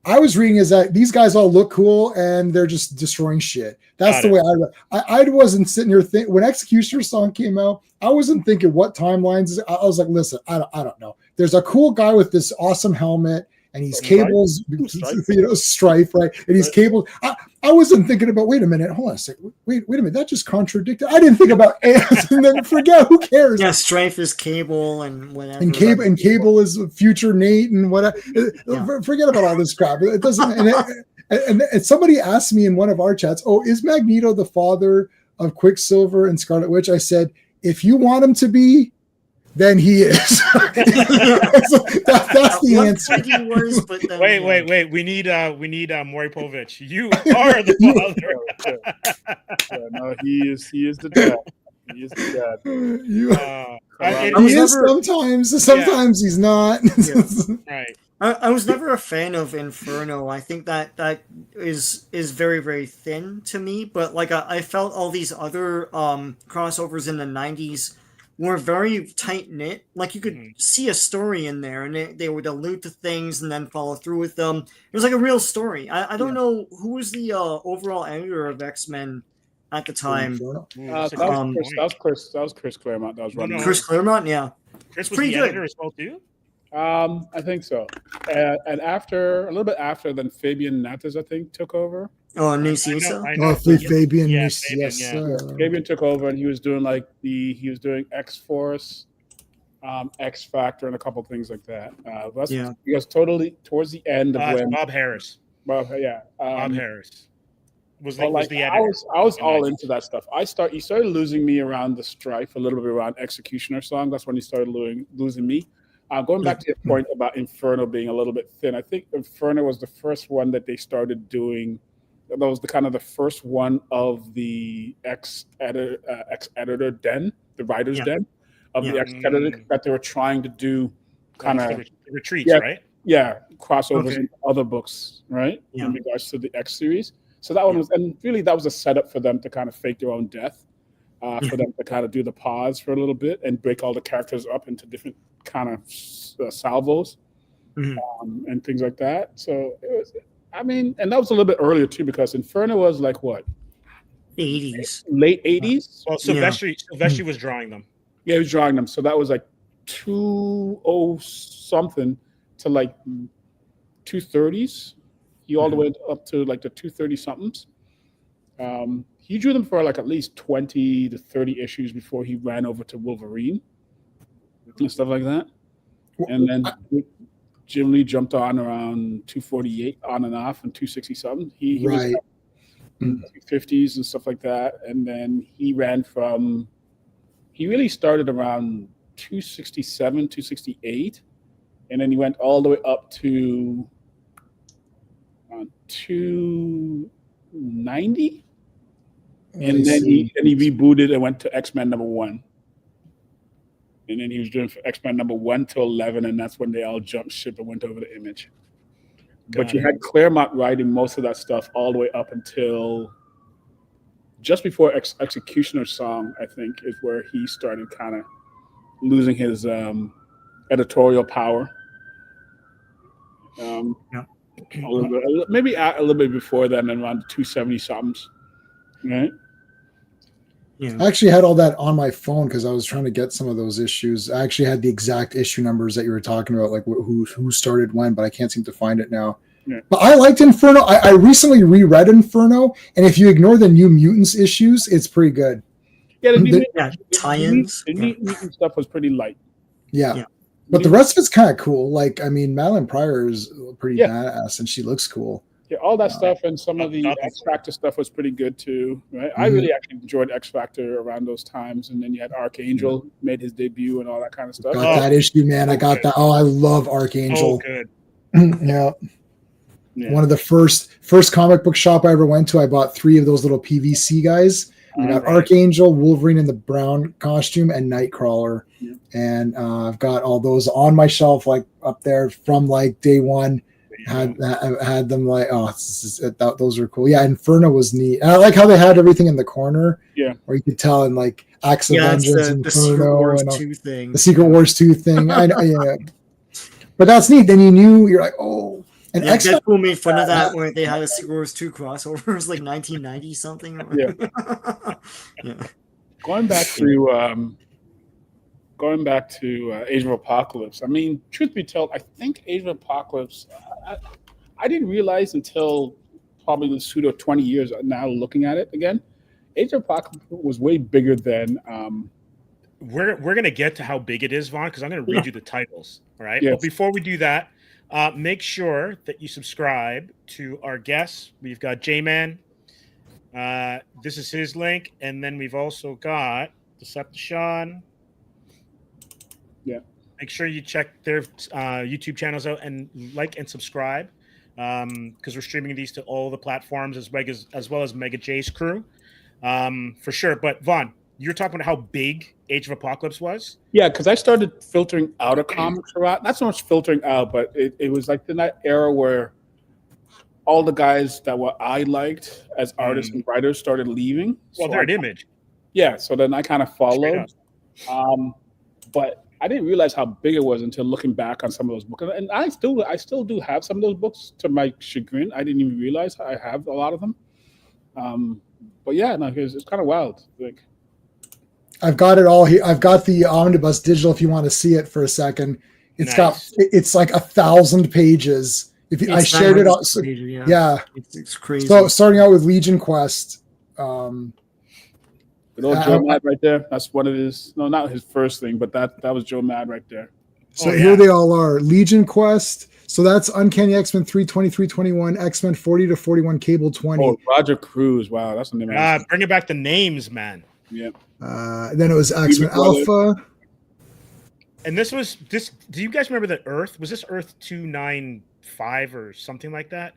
I was reading is that these guys all look cool and they're just destroying shit. That's the way I wasn't sitting here thinking when Executioner's song came out. I wasn't thinking what timelines. I was like, listen, I don't know. There's a cool guy with this awesome helmet. And he's Cable's, Strife, right? And he's Cable. I wasn't thinking about. Wait a minute, hold on a second. Wait a minute. That just contradicted. I didn't think about ants, and then forget. Who cares? Yeah, Strife is Cable and whatever. And Cable is future Nate and whatever. Yeah. Forget about all this crap. It doesn't. And somebody asked me in one of our chats, "Oh, is Magneto the father of Quicksilver and Scarlet Witch?" I said, "If you want him to be, then he is." That's the answer. Wait. We need Maury Povich. You are the father. No, he is the dad. He is the dad. He is sometimes he's not. Yeah. Right. I was never a fan of Inferno. I think that is very, very thin to me. But like I felt all these other crossovers in the 90s were very tight knit. Like you could see a story in there, and they would allude to things and then follow through with them. It was like a real story. I don't know who was the overall editor of X-Men at the time. That was Chris Claremont. That was running. Chris Claremont, yeah. Chris was the editor as well too. I think so. And after a little bit after, then Fabian Natas, I think, took over. Oh, Nicieza? Fabian. Yes. Fabian took over, and he was doing X-Force, X Factor, and a couple things like that. Because totally towards the end of when Bob Harris. Bob Harris was the editor. I was all into that stuff. You started losing me around the Strife, a little bit around Executioner song. That's when you started losing me. Going back to your point about Inferno being a little bit thin, I think Inferno was the first one that they started doing. That was the first one of the X-editor den, the writer's den of the X-editor that they were trying to do kind of retreats, right? Yeah, crossovers in other books, right? Yeah. In regards to the X series. So that one was, and really that was a setup for them to kind of fake their own death, for them to kind of do the pause for a little bit and break all the characters up into different kind of salvos and things like that. So it was, and that was a little bit earlier too, because Inferno was like what? 80s. Late 80s? Well, Silvestri was drawing them. Yeah, he was drawing them. So that was like 20 something to like 230s. He all the way up to like the 230 somethings. He drew them for like at least 20 to 30 issues before he ran over to Wolverine and stuff like that. And then Jim Lee jumped on around 248 on and off and 260 something. He was in the 50s and stuff like that. And then he really started around 267, 268. And then he went all the way up to 290. And then he rebooted and went to X-Men #1. And then he was doing X-Men #1 to 11, and that's when they all jumped ship and went over to Image. But you had Claremont writing most of that stuff all the way up until just before Executioner's song, I think, is where he started kind of losing his editorial power. Yeah. A little bit, maybe a little bit before that, and then around 270 somethings, right? Yeah. I actually had all that on my phone because I was trying to get some of those issues. I actually had the exact issue numbers that you were talking about, like who started when, but I can't seem to find it now. Yeah. But I liked Inferno. I recently reread Inferno, and if you ignore the New Mutants issues, it's pretty good. Yeah, the tie-ins. The Mutant stuff was pretty light. Yeah. But the rest of it's kind of cool. Like, I mean, Madeline Pryor is pretty badass, and she looks cool. Yeah, all that stuff and some of the X Factor stuff was pretty good too, right? I really actually enjoyed X Factor around those times, and then you had Archangel made his debut and all that kind of stuff. Got that issue, man. I got that. Oh, I love Archangel. good. Yeah. One of the first comic book shop I ever went to, I bought 3 of those little PVC guys. I got Archangel, Wolverine in the brown costume, and Nightcrawler. Yeah. And I've got all those on my shelf, like up there from like day one. Had them like, those are cool. Yeah, Inferno was neat. And I like how they had everything in the corner. Yeah, where you could tell in like Acts of Vengeance, the Secret Wars 2 thing. The Secret Wars 2 thing. I know, yeah. But that's neat. Then you're like, oh. And Deadpool made fun of that when they had a Secret Wars 2 crossover. It was like 1990 something. Yeah. Going back to Age of Apocalypse. I mean, truth be told, I think Age of Apocalypse. I didn't realize until probably the pseudo 20 years now, looking at it again. Age of Apocalypse was way bigger than. We're gonna get to how big it is, Vaughn, because I'm gonna read you the titles. All right. Yes. But before we do that. Make sure that you subscribe to our guests. We've got JMan. This is his link. And then we've also got Deceptisean. Yeah. Make sure you check their YouTube channels out and like and subscribe because we're streaming these to all the platforms as well as Mega J's crew for sure. But Vaughn, you're talking about how big Age of Apocalypse was? Yeah, because I started filtering out of comics a lot. Not so much filtering out, but it was like in that era where all the guys that I liked as artists and writers started leaving. Well, they're an Image. Yeah, so then I kind of followed. But I didn't realize how big it was until looking back on some of those books. And I still do have some of those books to my chagrin. I didn't even realize I have a lot of them. But yeah, no, it's kind of wild. Like, I've got it all here. I've got the omnibus digital. If you want to see it for a second, it's like 1,000 pages. I shared it out. So, yeah, it's crazy. So starting out with Legion Quest. Good old Joe Mad right there. That's what it is. No, not his first thing, but that was Joe Mad right there. So here they all are. Legion Quest. So that's Uncanny X-Men 320, 321, X-Men 40 to 41, Cable 20. Oh, Roger Cruz. Wow, that's the name. Bringing back the names, man. Yeah. Then it was X-Men Alpha. And this. Do you guys remember the Earth? Was this Earth 295 or something like that?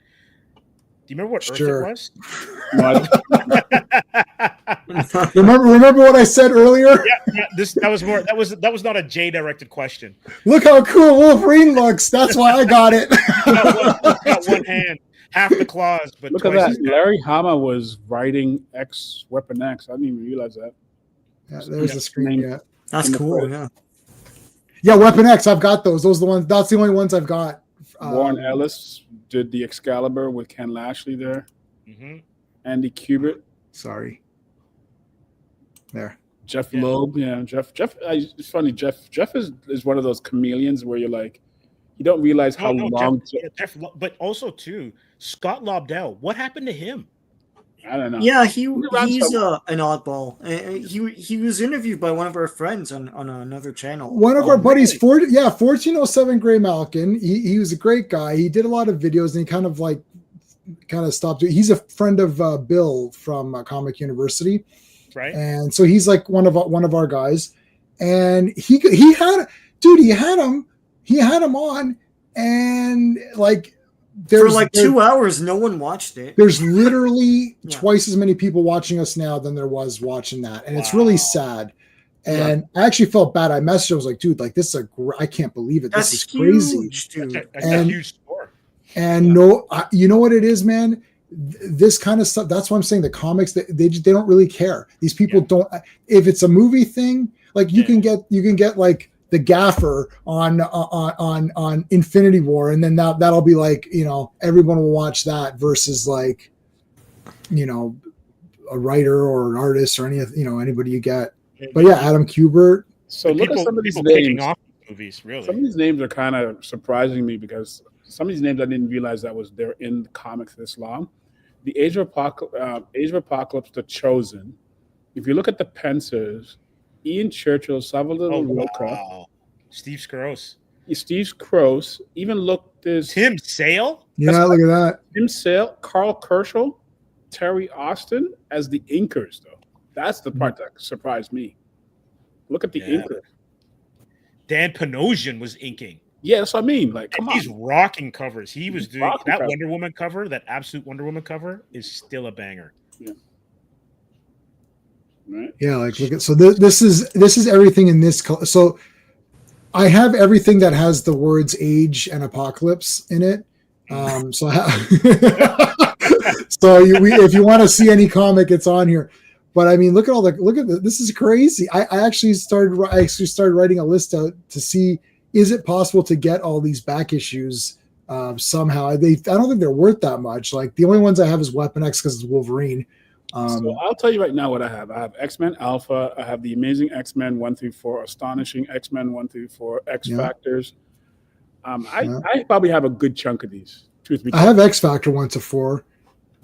Do you remember what Earth it was? remember what I said earlier? Yeah. That was not a J directed question. Look how cool Wolverine looks. That's why I got it. got one hand, half the claws, but look at that. Larry Hama was writing Weapon X. I didn't even realize that. Yeah, there's the screen. Yeah, that's cool. Yeah, Weapon X. I've got those. Those are the ones. That's the only ones I've got. Warren Ellis did the Excalibur with Ken Lashley there. Mm-hmm. Andy Kubert. Sorry. There. Jeff Loeb. Yeah, Jeff. It's funny. Jeff is one of those chameleons where you're like, you don't realize how long. Jeff, but also too, Scott Lobdell. What happened to him? I don't know. Yeah, he's an oddball. He was interviewed by one of our friends on another channel. One of our buddies, 1407 Gray Malkin. He was a great guy. He did a lot of videos, and he kind of stopped. He's a friend of Bill from Comic University, right? And so he's like one of our guys. And he had him on, and like. For like 2 hours, no one watched it. There's literally twice as many people watching us now than there was watching that. And it's really sad. And I actually felt bad. I messaged, I was like, dude, like this is I can't believe it. This is crazy. Dude. That's a huge score. And you know what it is, man? This kind of stuff. That's why I'm saying the comics, they don't really care. These people don't, if it's a movie thing, like you can get like the gaffer on Infinity War, and then that'll be like, everyone will watch that versus like, a writer or an artist or anybody you get. But yeah, Adam Kubert. So look at some of these names. Off movies, really. Some of these names are kind of surprising me because some of these names I didn't realize they're in the comics this long. The Age of Apocalypse, The Chosen. If you look at the pencils, Ian Churchill, Salvador Roca, wow. Steve Scrooge, even look, there's Tim Sale. Yeah, look at that. Tim Sale, Carl Kerschel, Terry Austin as the inkers, though. That's the part that surprised me. Look at the inkers. Dan Panosian was inking. Yeah, that's what I mean. Like, come on. He's rocking covers. He was doing that Wonder Woman cover, that absolute Wonder Woman cover is still a banger. Yeah. Right. Yeah, like look at, so this is everything in this. So I have everything that has the words age and apocalypse in it. So if you want to see any comic, it's on here. But I mean, look at this is crazy. I actually started writing a list out to see, is it possible to get all these back issues somehow? I don't think they're worth that much. Like the only ones I have is Weapon X because it's Wolverine. So I'll tell you right now what I have. I have X-Men Alpha. I have the Amazing X-Men 1-4, Astonishing X-Men 1-4, X Factors. I probably have a good chunk of these. I have X Factor 1-4.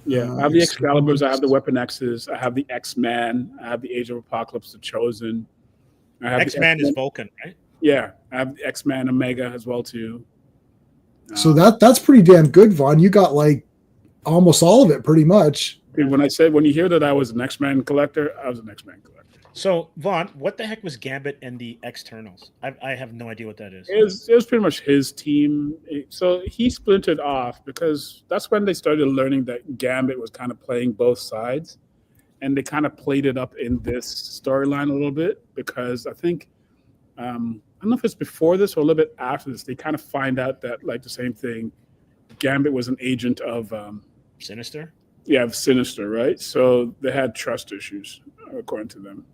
Yeah, I have the Excaliburs. I have the Weapon X's. I have the X-Man. I have the Age of Apocalypse, The Chosen. I have X-Man is Vulcan, right? Yeah, I have the X-Man Omega as well too. So that's pretty damn good, Vaughn. You got like almost all of it, pretty much. Dude, when you hear that I was an X-Men collector, I was an X-Men collector. So, Vaughn, what the heck was Gambit and the Externals? I have no idea what that is. It was pretty much his team. So he splintered off because that's when they started learning that Gambit was kind of playing both sides. And they kind of played it up in this storyline a little bit because I think, I don't know if it's before this or a little bit after this, they kind of find out that, like the same thing, Gambit was an agent of... Sinister? Yeah, Sinister, right? So they had trust issues, according to them.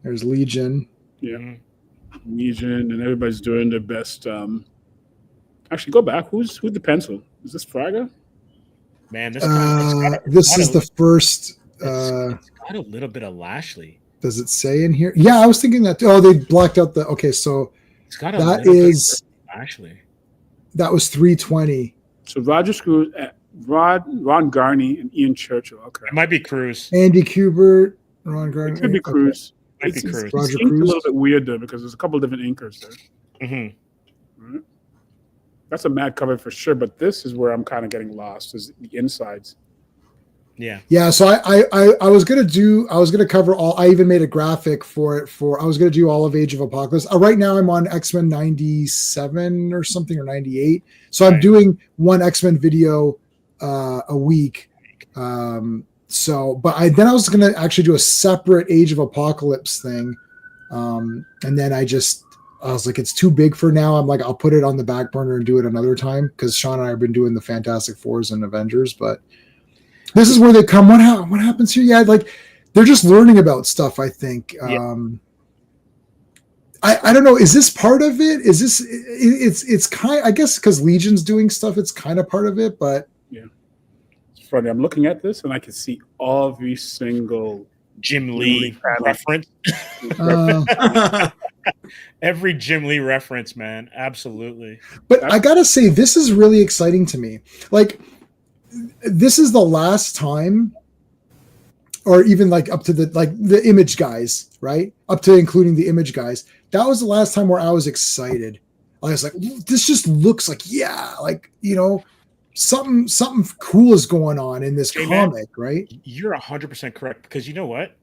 There's Legion. Yeah. Legion, and everybody's doing their best. Actually, go back. Who's the pencil? Is this Fraga? Man, this is the first. It's got a little bit of Lashley. Does it say in here? Yeah, I was thinking that. Oh, they blacked out the. Okay, so it's got that is Lashley. That was 320. So Roger Screws, Ron Garney, and Ian Churchill. Okay, it might be Cruz. Andy Kubert, Ron Garney. It could be Cruz. Might be Cruz. Roger Cruz. Cruz. A little bit weird though because there's a couple of different inkers there. Mm-hmm. Right. That's a mad cover for sure, but this is where I'm kind of getting lost. Is the insides. Yeah. So I was gonna cover all. I even made a graphic for it. I was gonna do all of Age of Apocalypse. Right now I'm on X-Men 97 or something, or 98. So I'm doing one X-Men video a week. But I was gonna actually do a separate Age of Apocalypse thing, and then I was like, it's too big for now. I'm like, I'll put it on the back burner and do it another time because Sean and I have been doing the Fantastic Fours and Avengers, but. This is where they come. What happens here? Yeah, like they're just learning about stuff. I think. Yeah. I don't know. Is this part of it? Is this? It's kind. I guess because Legion's doing stuff, it's kind of part of it. But yeah, it's funny. I'm looking at this and I can see every single Jim Lee reference. Every Jim Lee reference, man. Absolutely. But I gotta say, this is really exciting to me. Like. This is the last time, or even like up to the Image guys, right? Up to including the Image guys. That was the last time where I was excited. I was like, this just looks like, something cool is going on in this comic, right? You're 100% correct because you know what?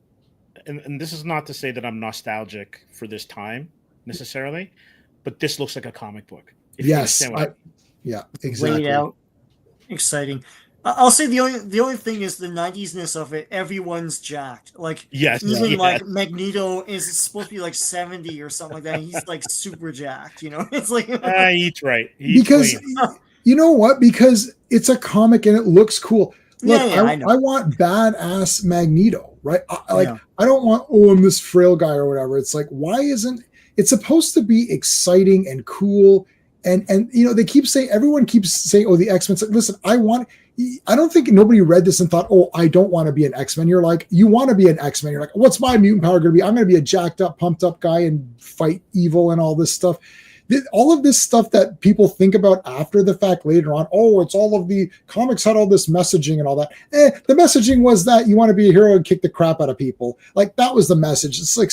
And this is not to say that I'm nostalgic for this time necessarily, but this looks like a comic book. Yes. Yeah, exactly. Laid out. Exciting. I'll say the only thing is the 90s-ness of it. Everyone's jacked. Like even like Magneto is supposed to be like 70 or something like that. He's like super jacked. It's like he eats right. Because you know what? Because it's a comic and it looks cool. Look, I want badass Magneto, right? I don't want I'm this frail guy or whatever. It's like why isn't It's supposed to be exciting and cool. And they keep saying, everyone keeps saying, oh, the X-Men. Listen, I don't think nobody read this and thought, oh, I don't want to be an X-Men. You're like, you want to be an X-Men. You're like, what's my mutant power going to be? I'm going to be a jacked up, pumped up guy and fight evil and all this stuff. All of this stuff that people think about after the fact later on, oh, it's all of the comics had all this messaging and all that. The messaging was that you want to be a hero and kick the crap out of people. Like, that was the message. It's like,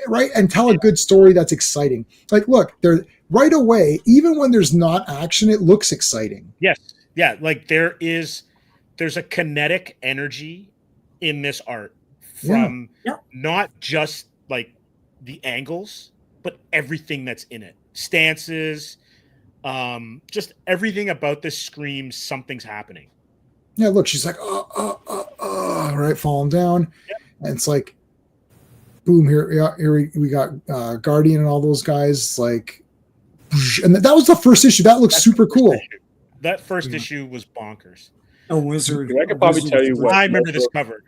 right? And tell a good story that's exciting. Like, look, they're right away, even when there's not action, it looks exciting. Yes. Yeah. Like there's a kinetic energy in this art from not just like the angles, but everything that's in it. Stances, just everything about this screams something's happening. Yeah, look, she's like, right, falling down. Yep. And it's like, boom, here we got Guardian and all those guys, like, and that was the first issue. That looks super cool. That first issue was bonkers. A wizard. I could probably tell you what I remember this cover.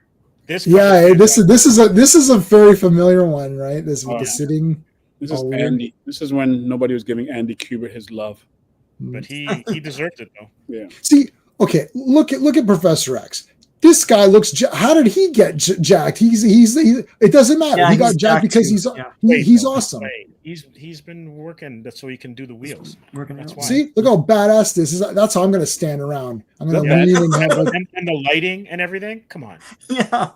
This is a very familiar one, right? This with the sitting. This is Andy. This is when nobody was giving Andy Kubert his love, but he deserved it though. Yeah. See, okay, look at Professor X. This guy looks. How did he get jacked? It doesn't matter. Yeah, he got jacked because he's awesome. He's been working so he can do the wheels. That's why. See, look how badass this is. That's how I'm going to stand around. I'm going to lean and have and the lighting and everything. Come on. Yeah.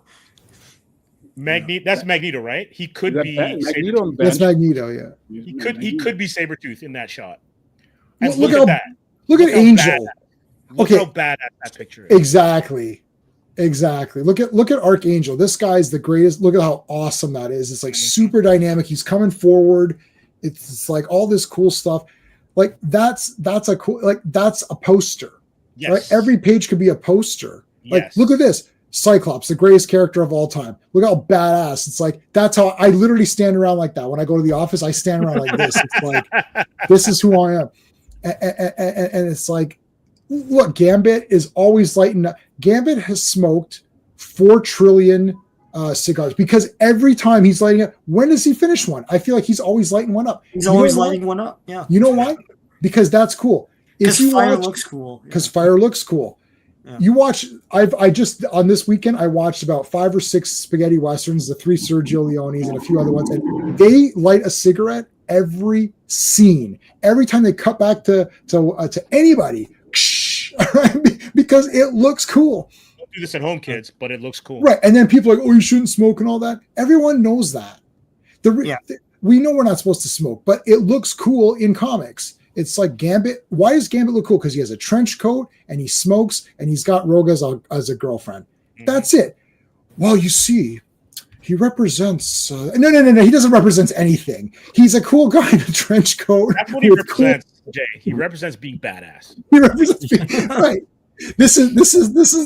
That's Magneto, right? He could be Magneto. That's Magneto, yeah. He could be Sabretooth in that shot. Well, look at that. Look at Angel. Look how badass that picture is. Exactly. Look at Archangel. This guy's the greatest. Look at how awesome that is. It's like super dynamic. He's coming forward. It's like all this cool stuff. Like that's a cool, like that's a poster. Yes. Right? Every page could be a poster. Like, yes. Look at this. Cyclops, the greatest character of all time. Look how badass. It's like, that's how I literally stand around like that. When I go to the office, I stand around like this. It's like, this is who I am. And it's like, look, Gambit is always lighting up. Gambit has smoked 4 trillion cigars because every time he's lighting up, when does he finish one? I feel like he's always lighting one up. He's always lighting one up. Yeah. You know why? Because that's cool. Because fire looks cool. Because fire looks cool. Yeah. You watch. I just on this weekend I watched about 5 or 6 spaghetti westerns, the 3 Sergio Leones, and a few other ones, and they light a cigarette every scene. Every time they cut back to anybody, because it looks cool. Don't do this at home, kids, but it looks cool, right? And then people are like, oh, you shouldn't smoke and all that. Everyone knows that. We know we're not supposed to smoke, but it looks cool in comics. It's like Gambit. Why does Gambit look cool? Because he has a trench coat and he smokes and he's got Rogue as a girlfriend. Mm-hmm. That's it. Well, you see, he represents. No. He doesn't represent anything. He's a cool guy in a trench coat. That's what he represents, Jay. He represents being badass. He represents being right. This is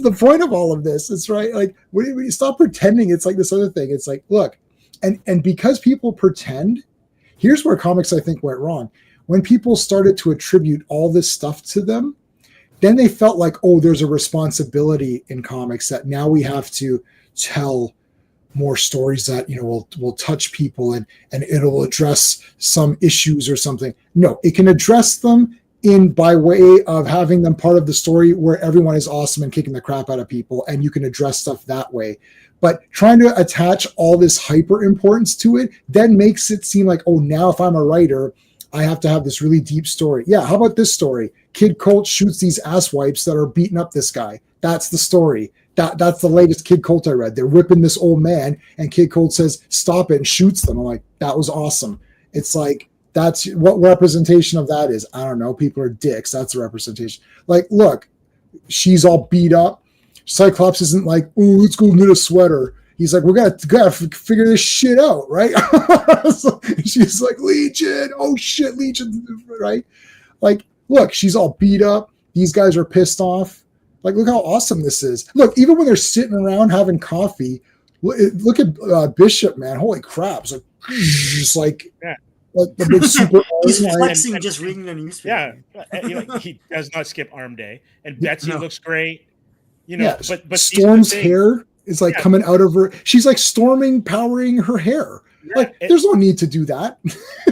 the point of all of this. It's right. Like when you stop pretending, it's like this other thing. It's like, look, and because people pretend, here's where comics I think went wrong. When people started to attribute all this stuff to them, then they felt like, oh, there's a responsibility in comics that now we have to tell more stories that, will touch people and it'll address some issues or something. No, it can address them by way of having them part of the story where everyone is awesome and kicking the crap out of people, and you can address stuff that way. But trying to attach all this hyper importance to it then makes it seem like, oh, now if I'm a writer, I have to have this really deep story. Yeah, how about this story? Kid Colt shoots these asswipes that are beating up this guy. That's the story. That's the latest Kid Colt I read. They're whipping this old man, and Kid Colt says, stop it, and shoots them. I'm like, that was awesome. It's like, that's what representation of that is. I don't know. People are dicks. That's the representation. Like, look, she's all beat up. Cyclops isn't like, oh, let's go knit a sweater. He's like, we gotta figure this shit out, right? So she's like, Legion, oh shit, Legion, right? Like, look, she's all beat up. These guys are pissed off. Like, look how awesome this is. Look, even when they're sitting around having coffee, look at Bishop, man. Holy crap! It's like, just like the big super. He's flexing just reading the newspaper. Yeah, he does not skip arm day, and Betsy looks great. But Storm's hair is like coming out of her. She's like powering her hair. Like, there's no need to do that.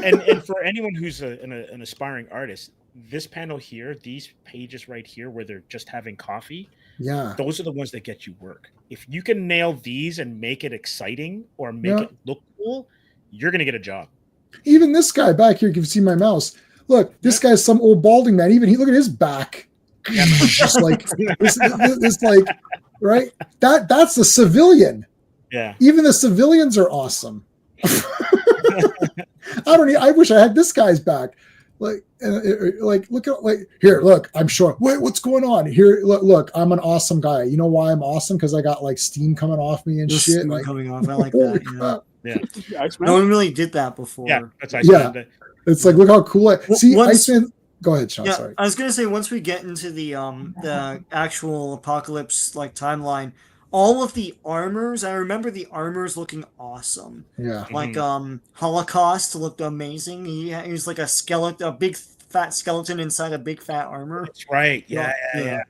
and for anyone who's an aspiring artist, this panel here, these pages right here where they're just having coffee, Yeah. those are the ones that get you work. If you can nail these and make it exciting or make it look cool, you're going to get a job. Even this guy back here, you can see my mouse. Look, this guy's some old balding man. Even look at his back. Yeah. Just like this, like, right? That's the civilian. Yeah. Even the civilians are awesome. I wish I had this guy's back. Like look at, like, here, look, I'm sure. Wait, what's going on here? Look, I'm an awesome guy. You know why I'm awesome? Because I got like steam coming off me and shit. Steam Like, coming off. I like that. Yeah. No one really did that before. Yeah, that's Iceman. Yeah. It's like, look how cool Iceman. Go ahead, Sean. Yeah, Sorry. I was gonna say, once we get into the actual apocalypse like timeline, all of the armors, I remember the armors looking awesome. Yeah. Like Holocaust looked amazing. He was like a big fat skeleton inside a big fat armor. That's right. Yeah.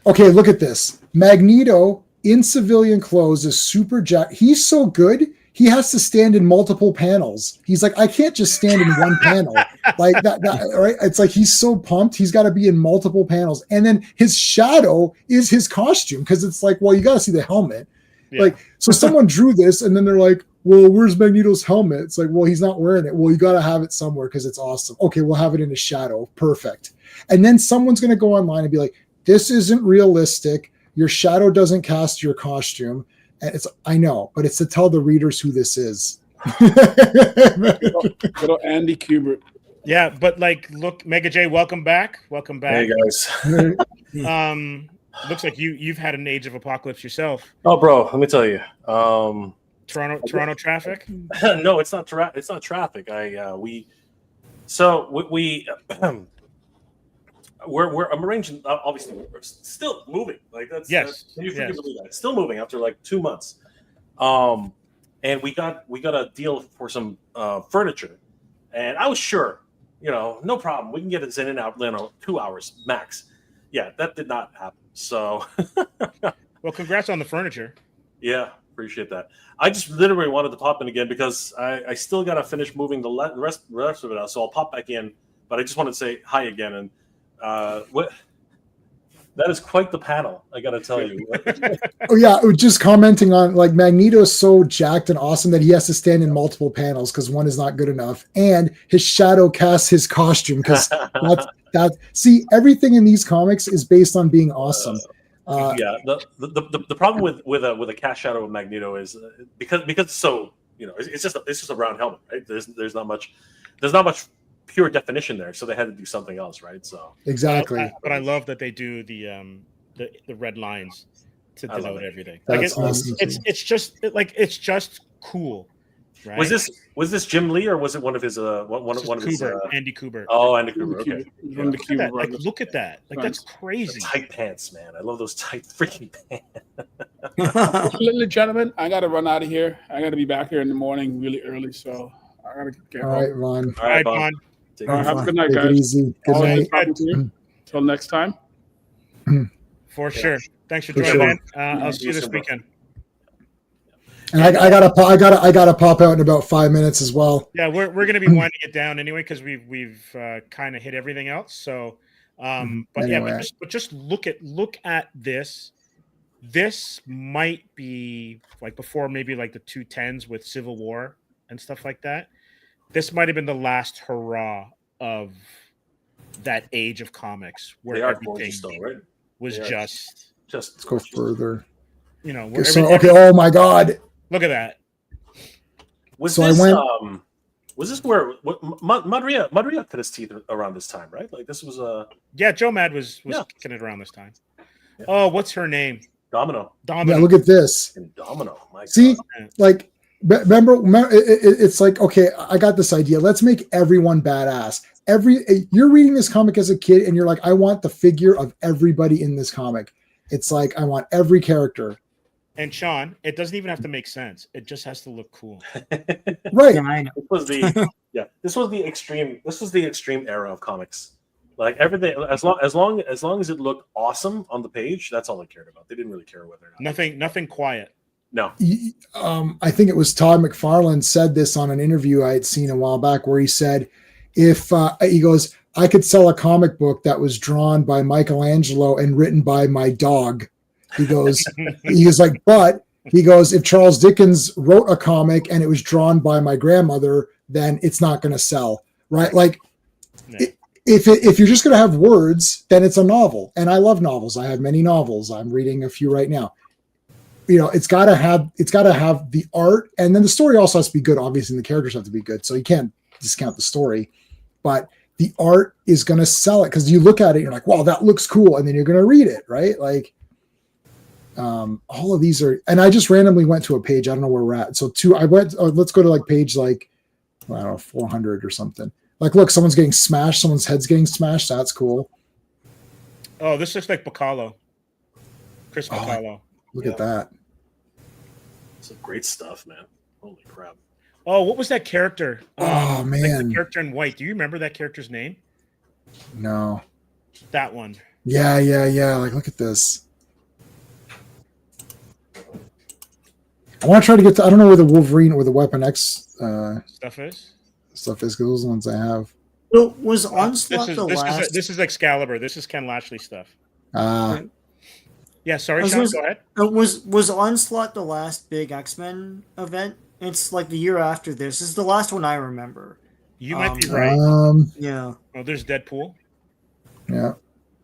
Okay, look at this. Magneto in civilian clothes is super jacked. He's so good. He has to stand in multiple panels. He's like, I can't just stand in one panel like that. Right? It's like he's so pumped. He's got to be in multiple panels, and then his shadow is his costume because it's like, well, you got to see the helmet. Yeah. Like, so someone drew this, and then they're like, well, where's Magneto's helmet? It's like, well, he's not wearing it. Well, you got to have it somewhere because it's awesome. Okay, we'll have it in his shadow. Perfect. And then someone's going to go online and be like, this isn't realistic. Your shadow doesn't cast your costume. And I know, but it's to tell the readers who this is. Little Andy Kubert. Yeah, but like, look, Mega J, welcome back. Welcome back. Hey guys. Looks like you've had an age of apocalypse yourself. Oh, bro, let me tell you. Toronto traffic. No, it's not. It's not traffic. I'm arranging. Obviously, we're still moving. Like that's yes. Can you believe that? It's still moving after like 2 months. And we got a deal for some furniture, and I was sure, no problem. We can get it in and out, 2 hours max. Yeah, that did not happen. So, well, congrats on the furniture. Yeah, appreciate that. I just literally wanted to pop in again because I still got to finish moving the rest of it out. So I'll pop back in, but I just wanted to say hi again. And that is quite the panel, I got to tell you. Oh yeah, just commenting on, like, Magneto is so jacked and awesome that he has to stand in multiple panels because one is not good enough, and his shadow casts his costume because see, everything in these comics is based on being awesome. Yeah, the problem with a cast shadow of Magneto is because it's so, it's just a round helmet, right? There's not much pure definition there, so they had to do something else, right? So exactly. But I love that they do the red lines to denote everything. That's like awesome. It's just cool. Right? Was this Jim Lee or was it one of his one of his Andy Kubert? Oh, Andy Kubert. Okay. Look at that. Like, that's crazy. The tight pants, man. I love those tight freaking pants. Ladies gentlemen, I got to run out of here. I got to be back here in the morning really early, so I got to get home. All right, Ron. All right, Vaughn. Have a good night, Take guys. it easy. Good night. Until next time. For sure. Thanks for joining, man. I'll see you this weekend. And I gotta pop out in about 5 minutes as well. Yeah, we're gonna be winding it down anyway because we've kind of hit everything else. So, but anyway. Yeah, but just look at this. This might be like before, maybe like the 210s with Civil War and stuff like that. This might have been the last hurrah of that age of comics where everything was just. Let's go further. Okay. Oh my God! Look at that. Was this where Madria cut his teeth around this time, right? Like this was Yeah, Joe Mad was kicking it around this time. Yeah. Oh, what's her name? Domino. Yeah, look at this. Domino. See, like, remember, it's like, okay, I got this idea. Let's make everyone badass. You're reading this comic as a kid, and you're like, I want the figure of everybody in this comic. It's like, I want every character. And Sean, it doesn't even have to make sense. It just has to look cool. Right. This was the extreme era of comics. Like everything, as long as it looked awesome on the page, that's all they cared about. They didn't really care whether or not. Nothing quiet. No. I think it was Todd McFarlane said this on an interview I had seen a while back, where he said, if he goes, I could sell a comic book that was drawn by Michelangelo and written by my dog. He goes, but he goes, if Charles Dickens wrote a comic and it was drawn by my grandmother, then it's not going to sell, right? Like, if you're just going to have words, then it's a novel. And I love novels. I have many novels. I'm reading a few right now. You know, it's got to have the art, and then the story also has to be good. Obviously, and the characters have to be good, so you can't discount the story. But the art is going to sell it, because you look at it, you're like, wow, that looks cool, and then you're going to read it, right? Like, all of these are, and I just randomly went to a page. I don't know where we're at. So let's go to like page like, I don't know, 400 or something. Like, look, someone's getting smashed. Someone's head's getting smashed. That's cool. Oh, this looks like Bacalo. Chris Bacalo. Look at that. Some great stuff, man. Holy crap. Oh, what was that character? Oh, man. Like the character in white. Do you remember that character's name? No. That one. Yeah. Like, look at this. I want to try to get to, I don't know where the Wolverine or the Weapon X Stuff is? because those are the ones I have. So was Onslaught This is Excalibur. This is Ken Lashley stuff. Yeah, sorry, I was Sean, gonna- go ahead. Was Onslaught the last big X-Men event? It's like the year after this. This is the last one I remember. You might be right. Yeah. Oh, there's Deadpool. Yeah.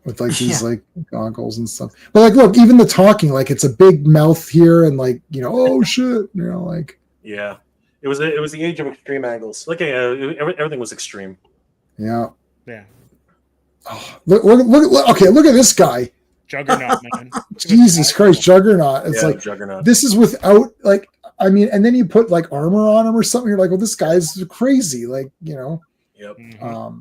With like these like goggles and stuff. But like, look, even the talking, like it's a big mouth here and like, you know, oh shit, you know, like. Yeah. It was the age of extreme angles. Look at everything was extreme. Yeah. Yeah. Oh, look, okay, look at this guy. Juggernaut, man. Jesus Christ, Juggernaut. It's like, Juggernaut. this is without, like, I mean, and then you put like armor on him or something. You're like, well, this guy's crazy. Like, you know. Yep. Mm-hmm.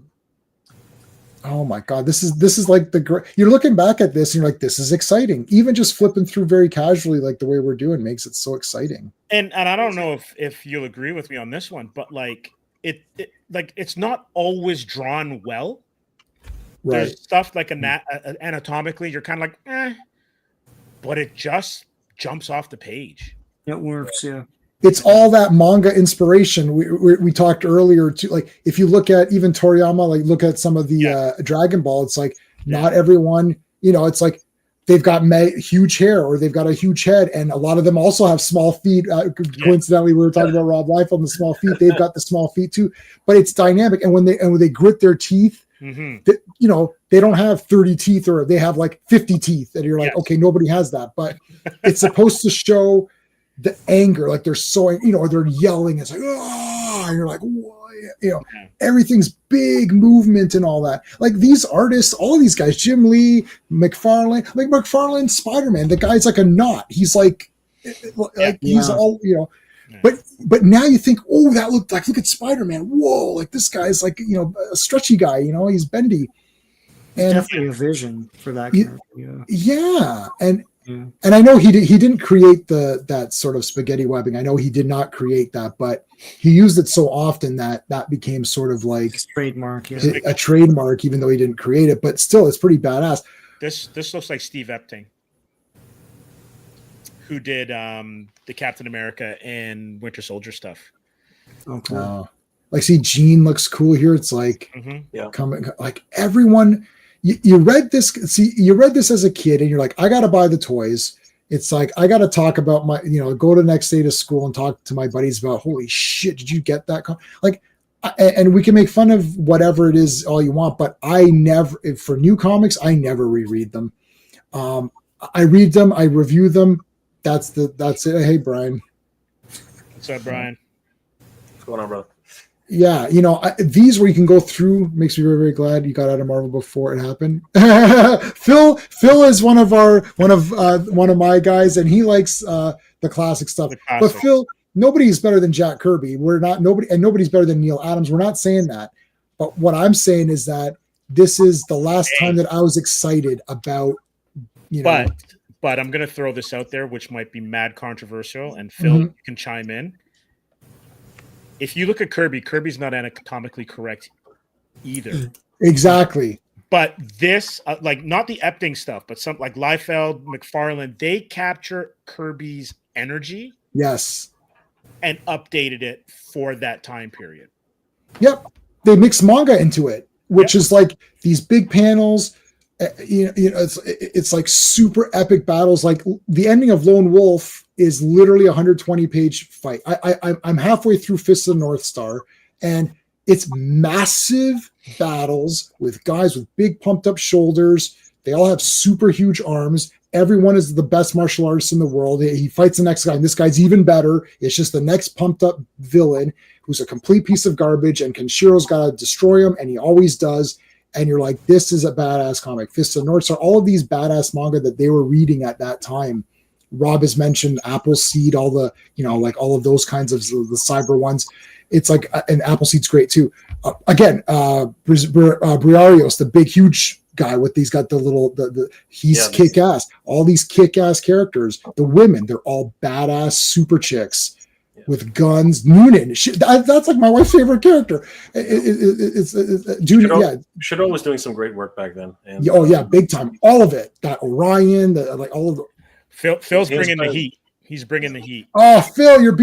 Oh my God, this is like you're looking back at this and you're like, this is exciting. Even just flipping through very casually, like the way we're doing, makes it so exciting. And I don't know if you'll agree with me on this one, but like it's not always drawn well. Right. There's stuff like anatomically, you're kind of like, but it just jumps off the page. It works, yeah. It's all that manga inspiration. We talked earlier too. Like if you look at even Toriyama, like look at some of the Dragon Ball, it's like not everyone, you know, it's like they've got huge hair or they've got a huge head, and a lot of them also have small feet. Coincidentally, we were talking about Rob Liefeld and the small feet. They've got the small feet too, but it's dynamic. And when they grit their teeth, you know, they don't have 30 teeth or they have like 50 teeth, and you're like, okay, nobody has that, but it's supposed to show the anger, like they're so, you know, or they're yelling. It's like, oh, and you're like, what? You know, everything's big movement and all that. Like these artists, all of these guys, Jim Lee, McFarlane, like McFarlane, Spider-Man, the guy's like a knot. He's like he's all, you know, but now you think, oh, that looked like, look at Spider-Man. Whoa, like this guy's like, you know, a stretchy guy, you know, he's bendy. And definitely a vision for that character. Yeah. And I know he didn't create that sort of spaghetti webbing. I know he did not create that, but he used it so often that became sort of like trademark, a trademark, even though he didn't create it. But still, it's pretty badass. This looks like Steve Epting, who did the Captain America and Winter Soldier stuff. Oh, cool. Like, see, Jean looks cool here. It's like coming, like everyone. You read this as a kid and you're like, I got to buy the toys. It's like, I got to talk about go to the next day to school and talk to my buddies about, holy shit, did you get that? And we can make fun of whatever it is all you want, but I never, for new comics, I never reread them. I read them, I review them. That's it. Hey, Brian. What's up, Brian? What's going on, brother? Yeah, you know, these where you can go through makes me very, very glad you got out of Marvel before it happened. Phil is one of my guys, and he likes the classic stuff. But Phil, nobody's better than Jack Kirby. Nobody's better than Neil Adams. We're not saying that. But what I'm saying is that this is the last time that I was excited about, you know. But I'm gonna throw this out there, which might be mad controversial, and Phil you can chime in. If you look at Kirby's not anatomically correct either. Exactly. But this, like not the Epting stuff, but some like Liefeld, McFarlane, they capture Kirby's energy Yes. and updated it for that time period. Yep. They mix manga into it, which is like these big panels. It's like super epic battles. Like the ending of Lone Wolf is literally a 120-page fight. I'm halfway through Fist of the North Star, and it's massive battles with guys with big pumped up shoulders. They all have super huge arms. Everyone is the best martial artist in the world. He fights the next guy, and this guy's even better. It's just the next pumped up villain who's a complete piece of garbage, and Kenshiro's got to destroy him, and he always does. And you're like, this is a badass comic. Fist of the North Star, all of these badass manga that they were reading at that time. Rob has mentioned Appleseed, all the, like all of those kinds of the cyber ones. It's like, and Appleseed's great too. Briarios, the big, huge guy with these got the little, he's kick ass. All these kick ass characters, the women, they're all badass super chicks with guns. Noonan, that's like my wife's favorite character. Shadow was doing some great work back then. And, big time. All of it. Got Orion, all of the. Phil's bringing the heat. He's bringing the heat. Oh, Phil, you're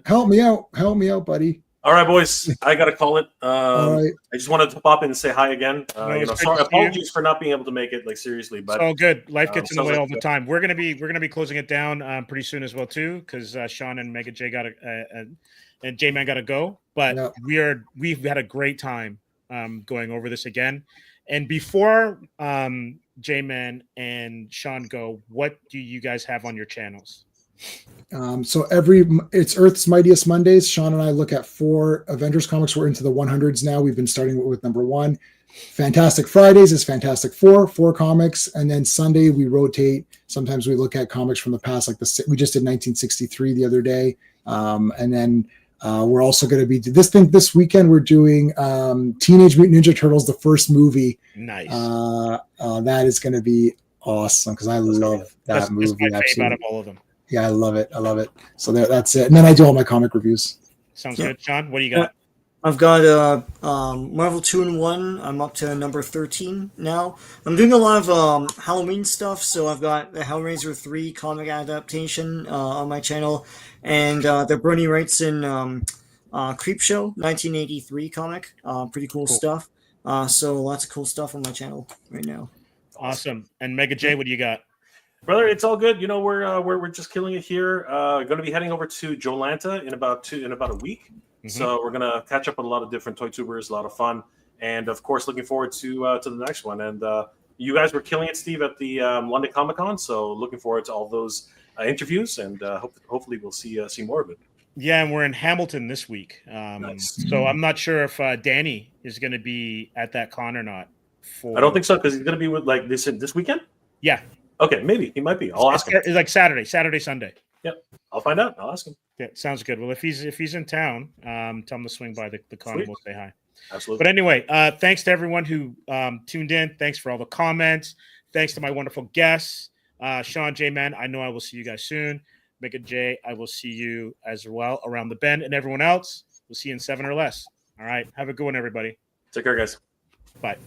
help me out, buddy. All right, boys, I got to call it. All right. I just wanted to pop in and say hi again. Sorry, apologies for not being able to make it, like, seriously, but it's all good. Life gets in the way all the time. We're gonna be closing it down pretty soon as well too, because Sean and Mega J got and JMan got to go. But we've had a great time going over this again. And before JMan and Sean go, what do you guys have on your channels? So it's Earth's Mightiest Mondays. Sean and I look at 4 Avengers comics. We're into the 100s now. We've been starting with number 1. Fantastic Fridays is Fantastic Four comics, and then Sunday we rotate. Sometimes we look at comics from the past, like we just did 1963 the other day, and then we're also going to be this weekend. We're doing Teenage Mutant Ninja Turtles, the first movie. Nice. That is going to be awesome because I love that movie. That's my favorite out of all of them. Yeah, I love it. So that's it. And then I do all my comic reviews. Sounds good. Sean, what do you got? I've got Marvel 2-in-1. I'm up to number 13 now. I'm doing a lot of Halloween stuff, so I've got the Hellraiser 3 comic adaptation on my channel, and the Bernie Wrightson Creepshow 1983 comic. Pretty cool stuff. So lots of cool stuff on my channel right now. Awesome. And Mega J, what do you got? Brother, it's all good. We're just killing it here. Going to be heading over to Jolanta in about a week. Mm-hmm. So we're going to catch up with a lot of different toy tubers, a lot of fun, and of course, looking forward to the next one. And you guys were killing it, Steve, at the London Comic Con. So looking forward to all those interviews, and hopefully we'll see more of it. Yeah, and we're in Hamilton this week. Nice. So I'm not sure if Danny is going to be at that con or not. I don't think so, because he's going to be with like this weekend. Yeah. Okay, maybe he might be. I'll ask him. It's like Saturday, Sunday. Yep, I'll find out. I'll ask him. Yeah, sounds good. Well, if he's in town, tell him to swing by the con and we'll say hi. Absolutely. But anyway, thanks to everyone who tuned in. Thanks for all the comments. Thanks to my wonderful guests, Sean, JMan. I know I will see you guys soon. Mega J, I will see you as well around the bend, and everyone else, we'll see you in 7 or less. All right, have a good one, everybody. Take care, guys. Bye.